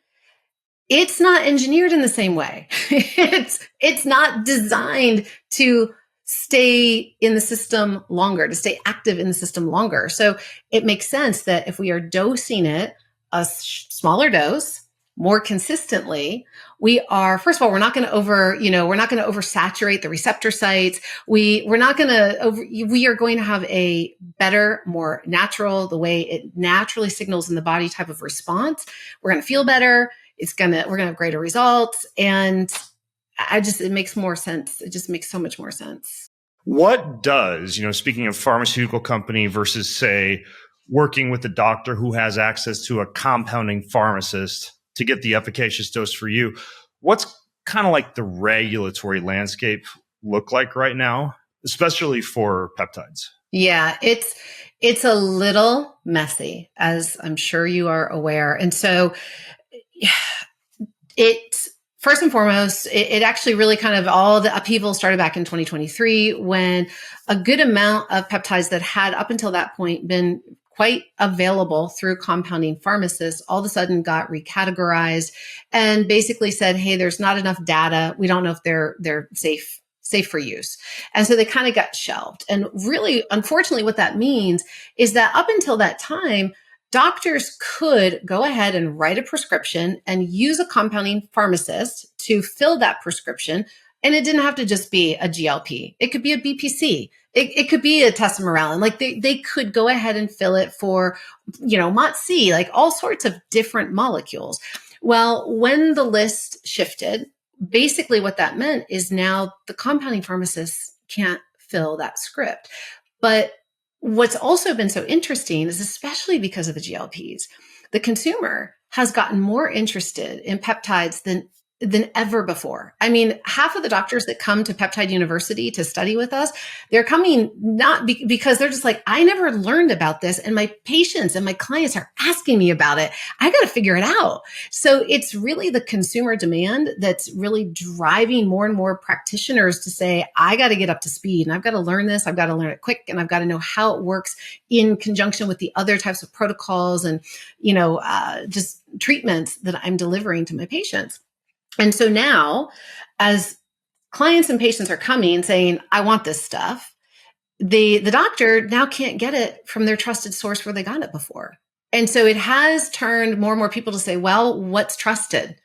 Speaker 1: it's not engineered in the same way. It's not designed to stay in the system longer, to stay active in the system longer. So it makes sense that if we are dosing it a smaller dose more consistently, we are, first of all, we're not going to oversaturate the receptor sites. We are going to have a better, more natural, the way it naturally signals in the body type of response. We're going to feel better. We're going to have greater results. And it makes more sense. It just makes so much more sense.
Speaker 2: What does, speaking of pharmaceutical company versus, say, working with a doctor who has access to a compounding pharmacist to get the efficacious dose for you, what's kind of like the regulatory landscape look like right now, especially for peptides?
Speaker 1: Yeah, it's a little messy, as I'm sure you are aware. And so first and foremost, it actually really kind of, all the upheaval started back in 2023 when a good amount of peptides that had up until that point been quite available through compounding pharmacists all of a sudden got recategorized and basically said, hey, there's not enough data. We don't know if they're safe for use. And so they kind of got shelved. And really, unfortunately, what that means is that up until that time, doctors could go ahead and write a prescription and use a compounding pharmacist to fill that prescription. And it didn't have to just be a GLP. It could be a BPC. It could be a testosterone. Like they could go ahead and fill it for, MOTS-C, like all sorts of different molecules. Well, when the list shifted, basically what that meant is now the compounding pharmacists can't fill that script. But what's also been so interesting is, especially because of the GLPs, the consumer has gotten more interested in peptides than ever before. I mean, half of the doctors that come to Peptide University to study with us, they're coming not because they're just like, I never learned about this, and my patients and my clients are asking me about it. I got to figure it out. So it's really the consumer demand that's really driving more and more practitioners to say, I got to get up to speed, and I've got to learn this. I've got to learn it quick, and I've got to know how it works in conjunction with the other types of protocols and, just treatments that I'm delivering to my patients. And so now, as clients and patients are coming saying, I want this stuff, the doctor now can't get it from their trusted source where they got it before. And so it has turned more and more people to say, well, what's trusted?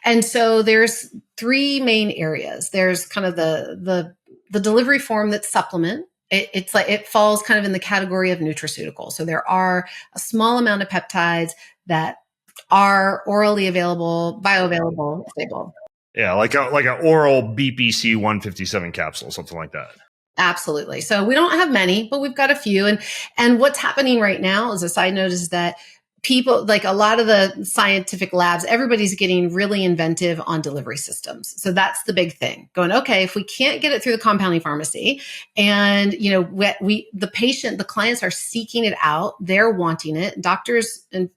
Speaker 1: And so there's three main areas. There's kind of the delivery form that's supplement. It's like it falls kind of in the category of nutraceutical. So there are a small amount of peptides that are orally available, bioavailable, stable.
Speaker 2: Yeah, like an oral BPC 157 capsule, something like that.
Speaker 1: Absolutely. So we don't have many, but we've got a few. And what's happening right now, as a side note, is that people, like a lot of the scientific labs, everybody's getting really inventive on delivery systems. So that's the big thing. Going, okay, if we can't get it through the compounding pharmacy, and the patient, the clients are seeking it out, they're wanting it. Doctors and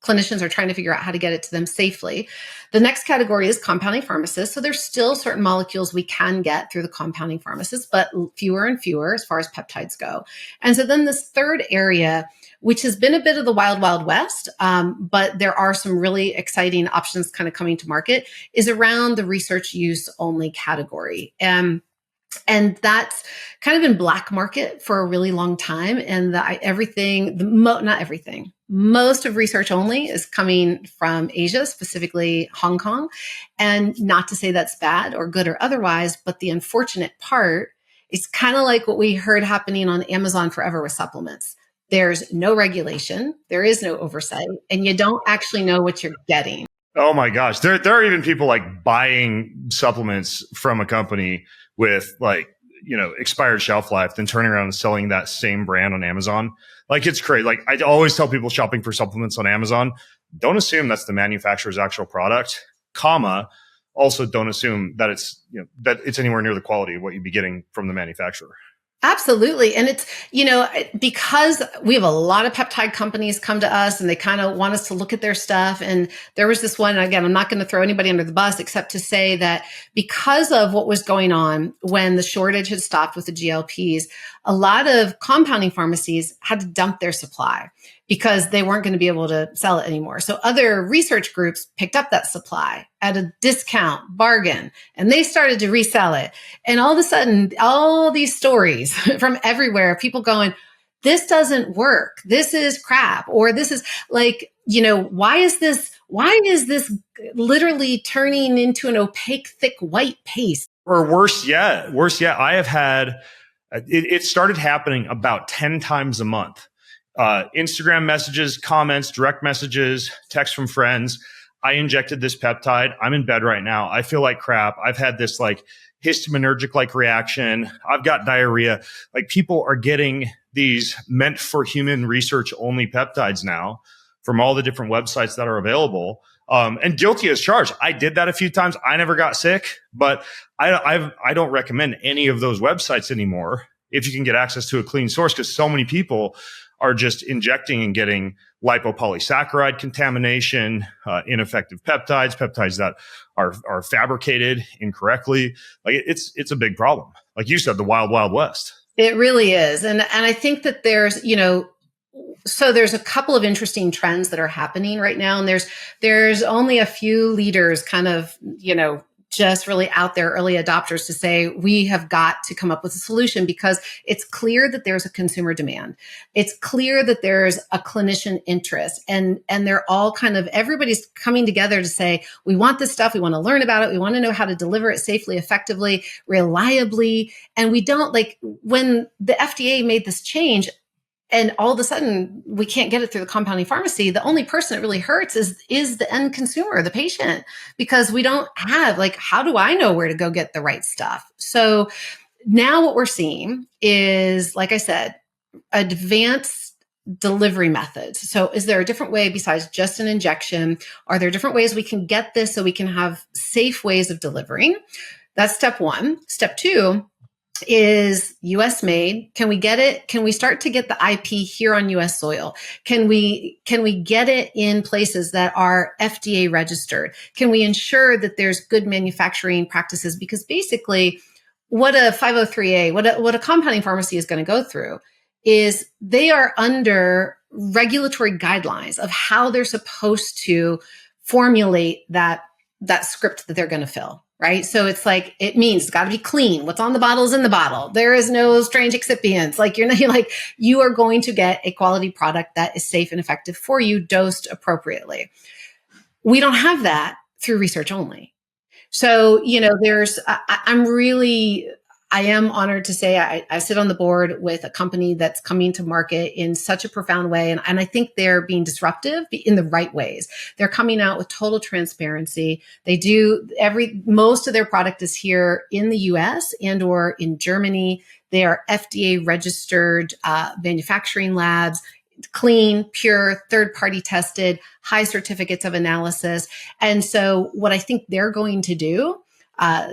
Speaker 1: clinicians are trying to figure out how to get it to them safely. The next category is compounding pharmacists. So there's still certain molecules we can get through the compounding pharmacists, but fewer and fewer as far as peptides go. And so then this third area, which has been a bit of the wild, wild west, but there are some really exciting options kind of coming to market, is around the research use only category. And that's kind of been black market for a really long time. And not everything, most of research only is coming from Asia, specifically Hong Kong. And not to say that's bad or good or otherwise, but the unfortunate part is kind of like what we heard happening on Amazon forever with supplements. There's no regulation, there is no oversight, and you don't actually know what you're getting.
Speaker 2: Oh my gosh. There are even people like buying supplements from a company with expired shelf life, then turning around and selling that same brand on Amazon. Like, it's crazy. Like, I always tell people shopping for supplements on Amazon, don't assume that's the manufacturer's actual product, also don't assume that it's anywhere near the quality of what you'd be getting from the manufacturer.
Speaker 1: Absolutely. And it's, because we have a lot of peptide companies come to us and they kind of want us to look at their stuff. And there was this one, again, I'm not going to throw anybody under the bus except to say that because of what was going on when the shortage had stopped with the GLPs, a lot of compounding pharmacies had to dump their supply because they weren't going to be able to sell it anymore. So other research groups picked up that supply at a discount, bargain, and they started to resell it. And all of a sudden, all these stories from everywhere, people going, this doesn't work. This is crap. Or this is like, why is this literally turning into an opaque, thick white paste?
Speaker 2: Or worse yet, I have had, it started happening about 10 times a month. Instagram messages, comments, direct messages, texts from friends. I injected this peptide. I'm in bed right now. I feel like crap. I've had this histaminergic reaction. I've got diarrhea. Like, people are getting these meant for human research only peptides now from all the different websites that are available. And guilty as charged. I did that a few times. I never got sick, but I don't recommend any of those websites anymore if you can get access to a clean source, because so many people are just injecting and getting lipopolysaccharide contamination, ineffective peptides that are fabricated incorrectly. Like, it's a big problem. Like you said, the wild, wild west.
Speaker 1: It really is. And I think that there's, so there's a couple of interesting trends that are happening right now. And there's only a few leaders kind of, just really out there, early adopters, to say, we have got to come up with a solution, because it's clear that there's a consumer demand. It's clear that there's a clinician interest, and they're all everybody's coming together to say, we want this stuff. We want to learn about it. We want to know how to deliver it safely, effectively, reliably. And we don't, when the FDA made this change, and all of a sudden we can't get it through the compounding pharmacy. The only person it really hurts is the end consumer, the patient, because we don't have, like, how do I know where to go get the right stuff? So now what we're seeing is, like I said, advanced delivery methods. So is there a different way besides just an injection? Are there different ways we can get this so we can have safe ways of delivering? That's step one. Step two is US made. Can we get it? Can we start to get the IP here on US soil? Can we get it in places that are FDA registered? Can we ensure that there's good manufacturing practices? Because basically what a 503A, what a compounding pharmacy is going to go through is they are under regulatory guidelines of how they're supposed to formulate that script that they're going to fill. Right. So it's like, it means it's got to be clean. What's on the bottle is in the bottle. There is no strange excipients. Like you are going to get a quality product that is safe and effective for you, dosed appropriately. We don't have that through research only. So, I am honored to say I sit on the board with a company that's coming to market in such a profound way. And I think they're being disruptive in the right ways. They're coming out with total transparency. They do most of their product is here in the US and or in Germany. They are FDA registered manufacturing labs, clean, pure, third-party tested, high certificates of analysis. And so what I think they're going to do,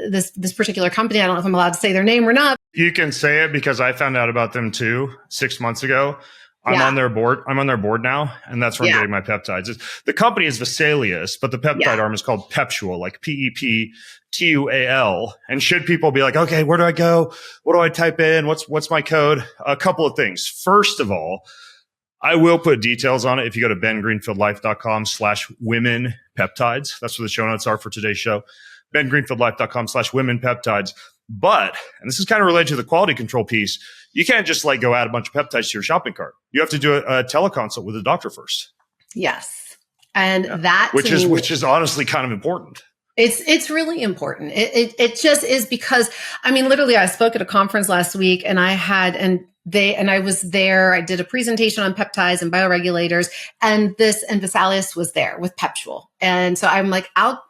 Speaker 1: this particular company, I don't know if I'm allowed to say their name or not.
Speaker 2: You can say it because I found out about them too 6 months ago. I'm on their board. I'm on their board now, and that's where I'm getting my peptides. The company is Vesalius, but the peptide arm is called Peptual, like Peptual. And should people be like, okay, where do I go? What do I type in? What's my code? A couple of things. First of all, I will put details on it if you go to bengreenfieldlife.com/women peptides. That's where the show notes are for today's show. bengreenfieldlife.com/women peptides. But, and this is kind of related to the quality control piece, you can't just like go add a bunch of peptides to your shopping cart. You have to do a teleconsult with a doctor first.
Speaker 1: Yes. And
Speaker 2: which is honestly kind of important.
Speaker 1: It's really important. It just is, because literally I spoke at a conference last week and I was there. I did a presentation on peptides and bioregulators, and Vesalius was there with Peptual. And so I'm like, I'll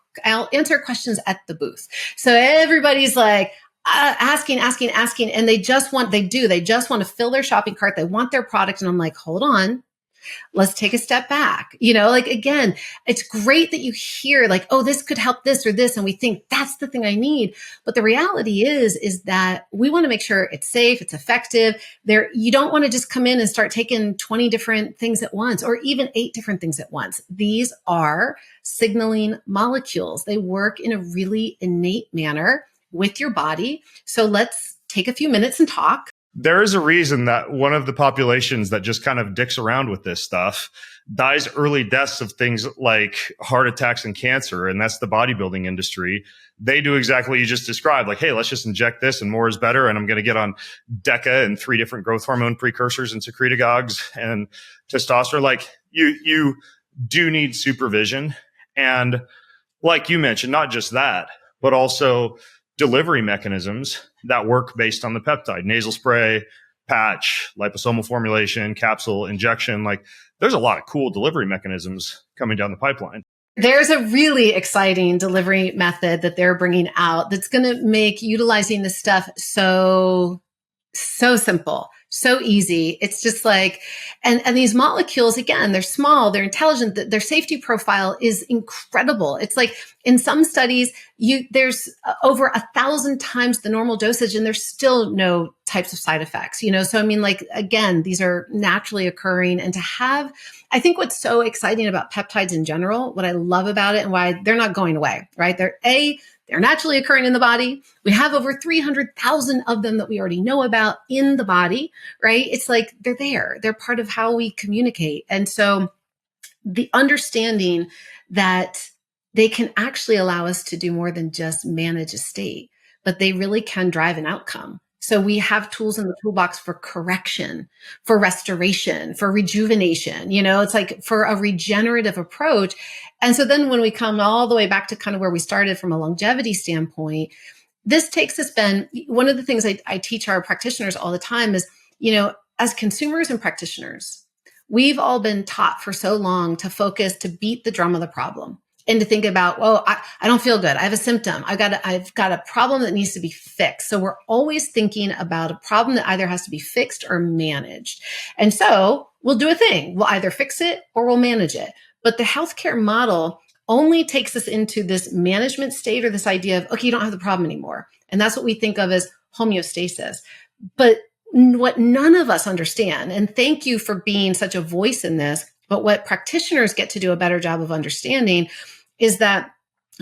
Speaker 1: answer questions at the booth. So everybody's like asking, and they just want to fill their shopping cart. They want their product. And I'm like, hold on. Let's take a step back. Again, it's great that you hear like, oh, this could help this or this. And we think that's the thing I need. But the reality is that we want to make sure it's safe, it's effective. You don't want to just come in and start taking 20 different things at once, or even 8 different things at once. These are signaling molecules. They work in a really innate manner with your body. So let's take a few minutes and talk.
Speaker 2: There is a reason that one of the populations that just kind of dicks around with this stuff dies early deaths of things like heart attacks and cancer, and that's the bodybuilding industry. They do exactly what you just described. Like, hey, let's just inject this and more is better. And I'm going to get on DECA and 3 different growth hormone precursors and secretagogues and testosterone. Like you do need supervision. And like you mentioned, not just that, but also delivery mechanisms that work based on the peptide: nasal spray, patch, liposomal formulation, capsule, injection. Like there's a lot of cool delivery mechanisms coming down the pipeline.
Speaker 1: There's a really exciting delivery method that they're bringing out that's going to make utilizing this stuff so simple, so easy. It's just like, and these molecules, again, they're small, they're intelligent, their safety profile is incredible. It's like in some studies, there's over 1,000 times the normal dosage and there's still no types of side effects, So, again, these are naturally occurring. And to have, I think what's so exciting about peptides in general, what I love about it and why they're not going away, right? They're naturally occurring in the body. We have over 300,000 of them that we already know about in the body, right? It's like they're there. They're part of how we communicate. And so the understanding that they can actually allow us to do more than just manage a state, but they really can drive an outcome. So we have tools in the toolbox for correction, for restoration, for rejuvenation, it's like for a regenerative approach. And so then when we come all the way back to kind of where we started from a longevity standpoint, this takes us, Ben, one of the things I teach our practitioners all the time is, as consumers and practitioners, we've all been taught for so long to focus, to beat the drum of the problem and to think about, well, I don't feel good. I have a symptom. I've got a problem that needs to be fixed. So we're always thinking about a problem that either has to be fixed or managed. And so we'll do a thing. We'll either fix it or we'll manage it. But the healthcare model only takes us into this management state, or this idea of, okay, you don't have the problem anymore. And that's what we think of as homeostasis. But what none of us understand, and thank you for being such a voice in this, but what practitioners get to do a better job of understanding is that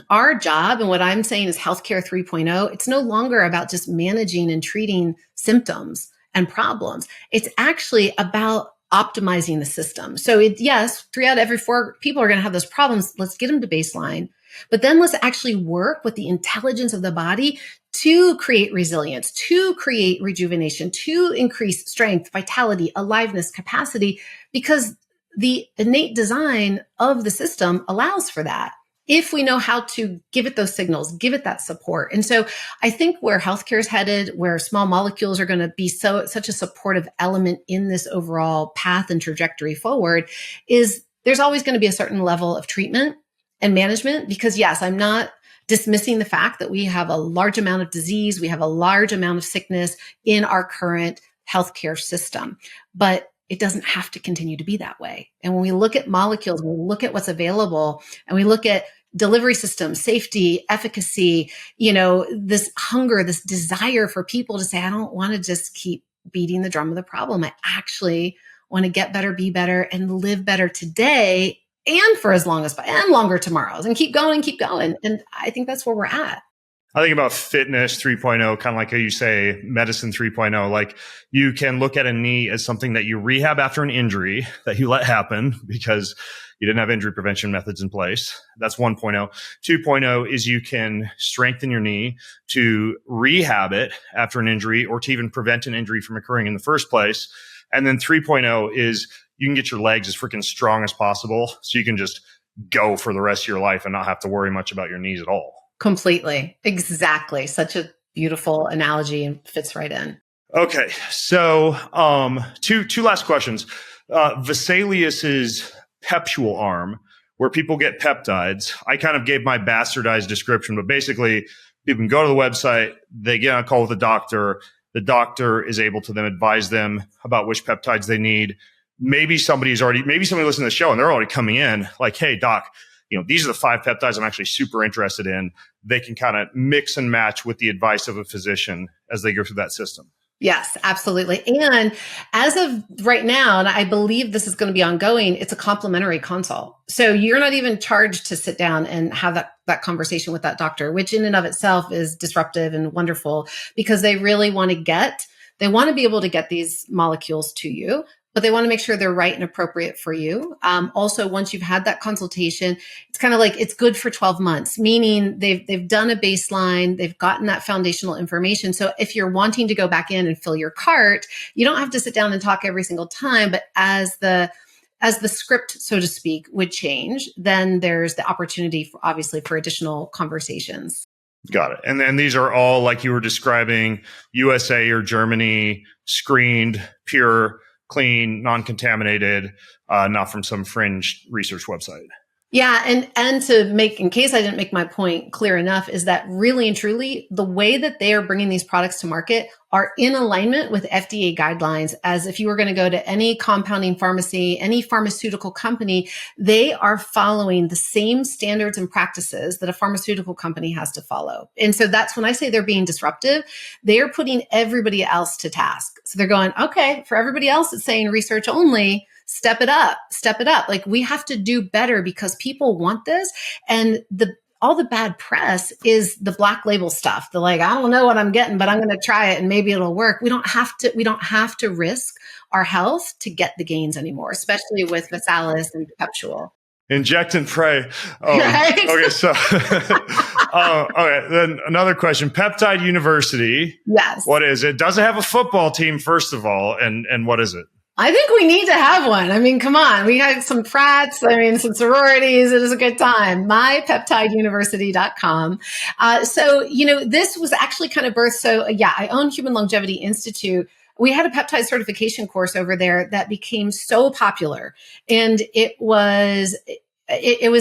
Speaker 1: our job, and what I'm saying is healthcare 3.0, it's no longer about just managing and treating symptoms and problems. It's actually about optimizing the system. So yes, 3 out of every 4 people are going to have those problems. Let's get them to baseline. But then let's actually work with the intelligence of the body to create resilience, to create rejuvenation, to increase strength, vitality, aliveness, capacity, because the innate design of the system allows for that, if we know how to give it those signals, give it that support. And so I think where healthcare is headed, where small molecules are going to be such a supportive element in this overall path and trajectory forward, is there's always going to be a certain level of treatment and management. Because yes, I'm not dismissing the fact that we have a large amount of disease, we have a large amount of sickness in our current healthcare system, but it doesn't have to continue to be that way. And when we look at molecules, when we look at what's available, and we look at delivery systems, safety, efficacy, this hunger, this desire for people to say, I don't want to just keep beating the drum of the problem. I actually want to get better, be better, and live better today, and for as long as, and longer tomorrows, and keep going and keep going. And I think that's where we're at.
Speaker 2: I think about fitness 3.0, kind of like how you say medicine 3.0. Like, you can look at a knee as something that you rehab after an injury that you let happen because you didn't have injury prevention methods in place. That's 1.0. 2.0 is you can strengthen your knee to rehab it after an injury, or to even prevent an injury from occurring in the first place. And then 3.0 is you can get your legs as freaking strong as possible so you can just go for the rest of your life and not have to worry much about your knees at all.
Speaker 1: Completely. Exactly. Such a beautiful analogy, and fits right in.
Speaker 2: Okay. So, two last questions. Vesalius's Peptual arm, where people get peptides. I kind of gave my bastardized description, but basically people can go to the website, they get on a call with a doctor. The doctor is able to then advise them about which peptides they need. Maybe somebody listening to the show and they're already coming in like, hey, doc, these are the 5 peptides I'm actually super interested in. They can kind of mix and match with the advice of a physician as they go through that system.
Speaker 1: Yes, absolutely. And as of right now, and I believe this is going to be ongoing, it's a complimentary consult. So you're not even charged to sit down and have that conversation with that doctor, which in and of itself is disruptive and wonderful, because they really want to be able to get these molecules to you, but they want to make sure they're right and appropriate for you. Also, once you've had that consultation, it's kind of like it's good for 12 months, meaning they've done a baseline, they've gotten that foundational information. So if you're wanting to go back in and fill your cart, you don't have to sit down and talk every single time. But as the script, so to speak, would change, then there's the opportunity for additional conversations.
Speaker 2: Got it. And then these are all, like you were describing, USA or Germany, screened, pure, clean, non-contaminated, not from some fringe research website.
Speaker 1: Yeah. And to make, in case I didn't make my point clear enough, is that really and truly the way that they are bringing these products to market are in alignment with FDA guidelines. As if you were going to go to any compounding pharmacy, any pharmaceutical company, they are following the same standards and practices that a pharmaceutical company has to follow. And so that's when I say they're being disruptive, they are putting everybody else to task. So they're going, okay, for everybody else that's saying research only, step it up. Like, we have to do better because people want this. And all the bad press is the black label stuff. They're like, I don't know what I'm getting, but I'm going to try it and maybe it'll work. We don't have to risk our health to get the gains anymore, especially with Vesalis and Peptual.
Speaker 2: Inject and pray.
Speaker 1: Right?
Speaker 2: Okay. So, okay. Then another question, Peptide University.
Speaker 1: Yes.
Speaker 2: What is it? Does it have a football team, first of all? And what is it?
Speaker 1: I think we need to have one. I mean, come on. We had some frats, some sororities. It is a good time. mypeptideuniversity.com. So, this was actually kind of birthed. So yeah, I own Human Longevity Institute, we had a peptide certification course over there that became so popular. And it was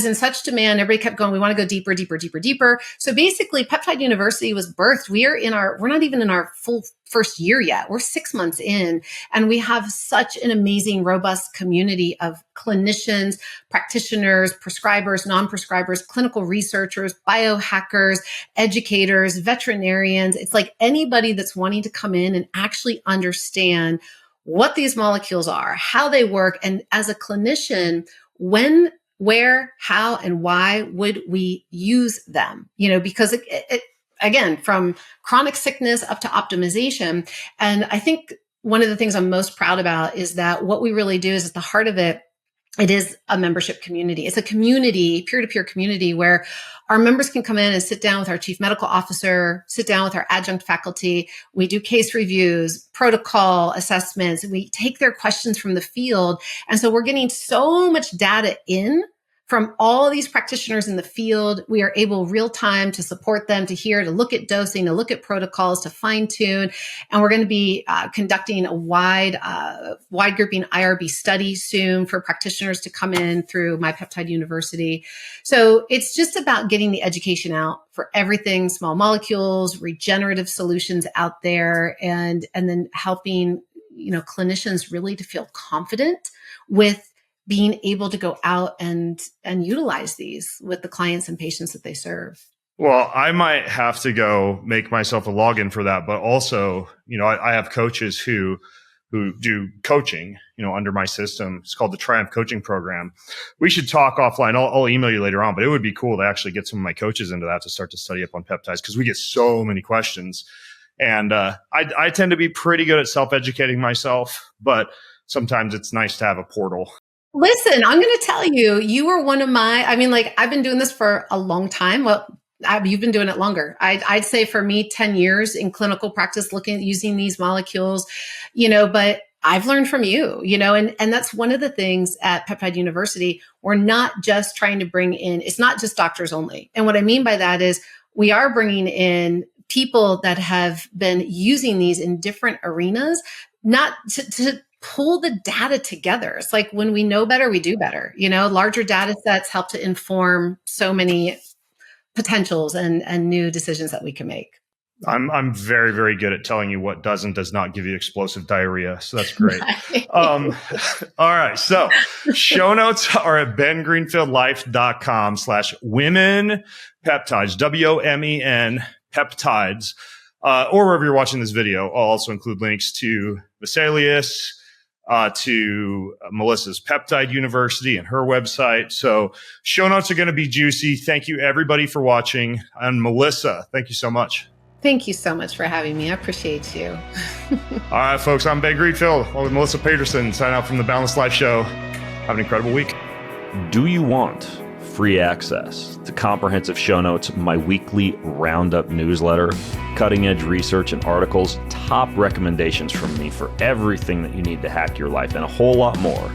Speaker 1: in such demand. Everybody kept going, we want to go deeper, deeper, deeper, deeper. So basically Peptide University was birthed. We're not even in our full first year yet. We're 6 months in, and we have such an amazing, robust community of clinicians, practitioners, prescribers, non-prescribers, clinical researchers, biohackers, educators, veterinarians. It's like anybody that's wanting to come in and actually understand what these molecules are, how they work. And as a clinician, when, where, how, and why would we use them? Because it again, from chronic sickness up to optimization. And I think one of the things I'm most proud about is that what we really do is at the heart of it, it is a membership community. It's a community, peer-to-peer community, where our members can come in and sit down with our chief medical officer, sit down with our adjunct faculty. We do case reviews, protocol assessments. We take their questions from the field. And so we're getting so much data in from all these practitioners in the field. We are able real time to support them, to look at dosing, to look at protocols, to fine tune. And we're going to be conducting a wide grouping IRB study soon for practitioners to come in through My Peptide University. So it's just about getting the education out for everything, small molecules, regenerative solutions out there, and then helping, clinicians really to feel confident with being able to go out and utilize these with the clients and patients that they serve.
Speaker 2: Well, I might have to go make myself a login for that, but also, I have coaches who do coaching, under my system. It's called the Triumph Coaching Program. We should talk offline. I'll email you later on, but it would be cool to actually get some of my coaches into that to start to study up on peptides, because we get so many questions. And I tend to be pretty good at self-educating myself, but sometimes it's nice to have a portal.
Speaker 1: Listen, I'm going to tell you, you are one of I've been doing this for a long time. Well, you've been doing it longer. I'd say for me, 10 years in clinical practice, using these molecules, but I've learned from you, and that's one of the things at Peptide University. We're not just trying to bring in, it's not just doctors only. And what I mean by that is we are bringing in people that have been using these in different arenas, not to pull the data together. It's like when we know better, we do better. Larger data sets help to inform so many potentials and new decisions that we can make.
Speaker 2: I'm very, very good at telling you what does not give you explosive diarrhea. So that's great. All right. So show notes are at bengreenfieldlife.com/women peptides, WOMEN peptides, or wherever you're watching this video. I'll also include links to Vesalius, to Melissa's Peptide University and her website. So show notes are going to be juicy. Thank you, everybody, for watching. And Melissa, thank you so much.
Speaker 1: Thank you so much for having me. I appreciate you.
Speaker 2: All right, folks, I'm Ben Greenfield with Melissa Petersen. Sign out from the Balanced Life Show. Have an incredible week.
Speaker 3: Do you want free access to comprehensive show notes, my weekly roundup newsletter, cutting edge research and articles, top recommendations from me for everything that you need to hack your life, and a whole lot more?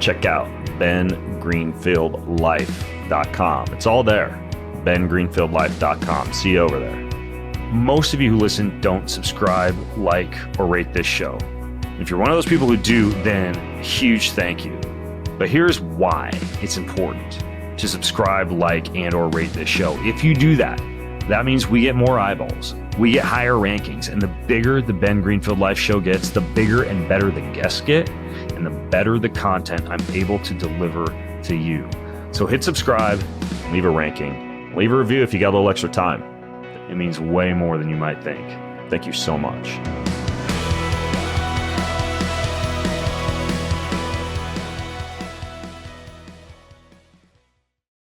Speaker 3: Check out bengreenfieldlife.com. It's all there. bengreenfieldlife.com. See you over there. Most of you who listen don't subscribe, like, or rate this show. If you're one of those people who do, then huge thank you. But here's why it's important to subscribe, like, and or rate this show. If you do that, that means we get more eyeballs, we get higher rankings, and the bigger the Ben Greenfield Life Show gets, the bigger and better the guests get, and the better the content I'm able to deliver to you. So hit subscribe, leave a ranking, leave a review if you got a little extra time. It means way more than you might think. Thank you so much.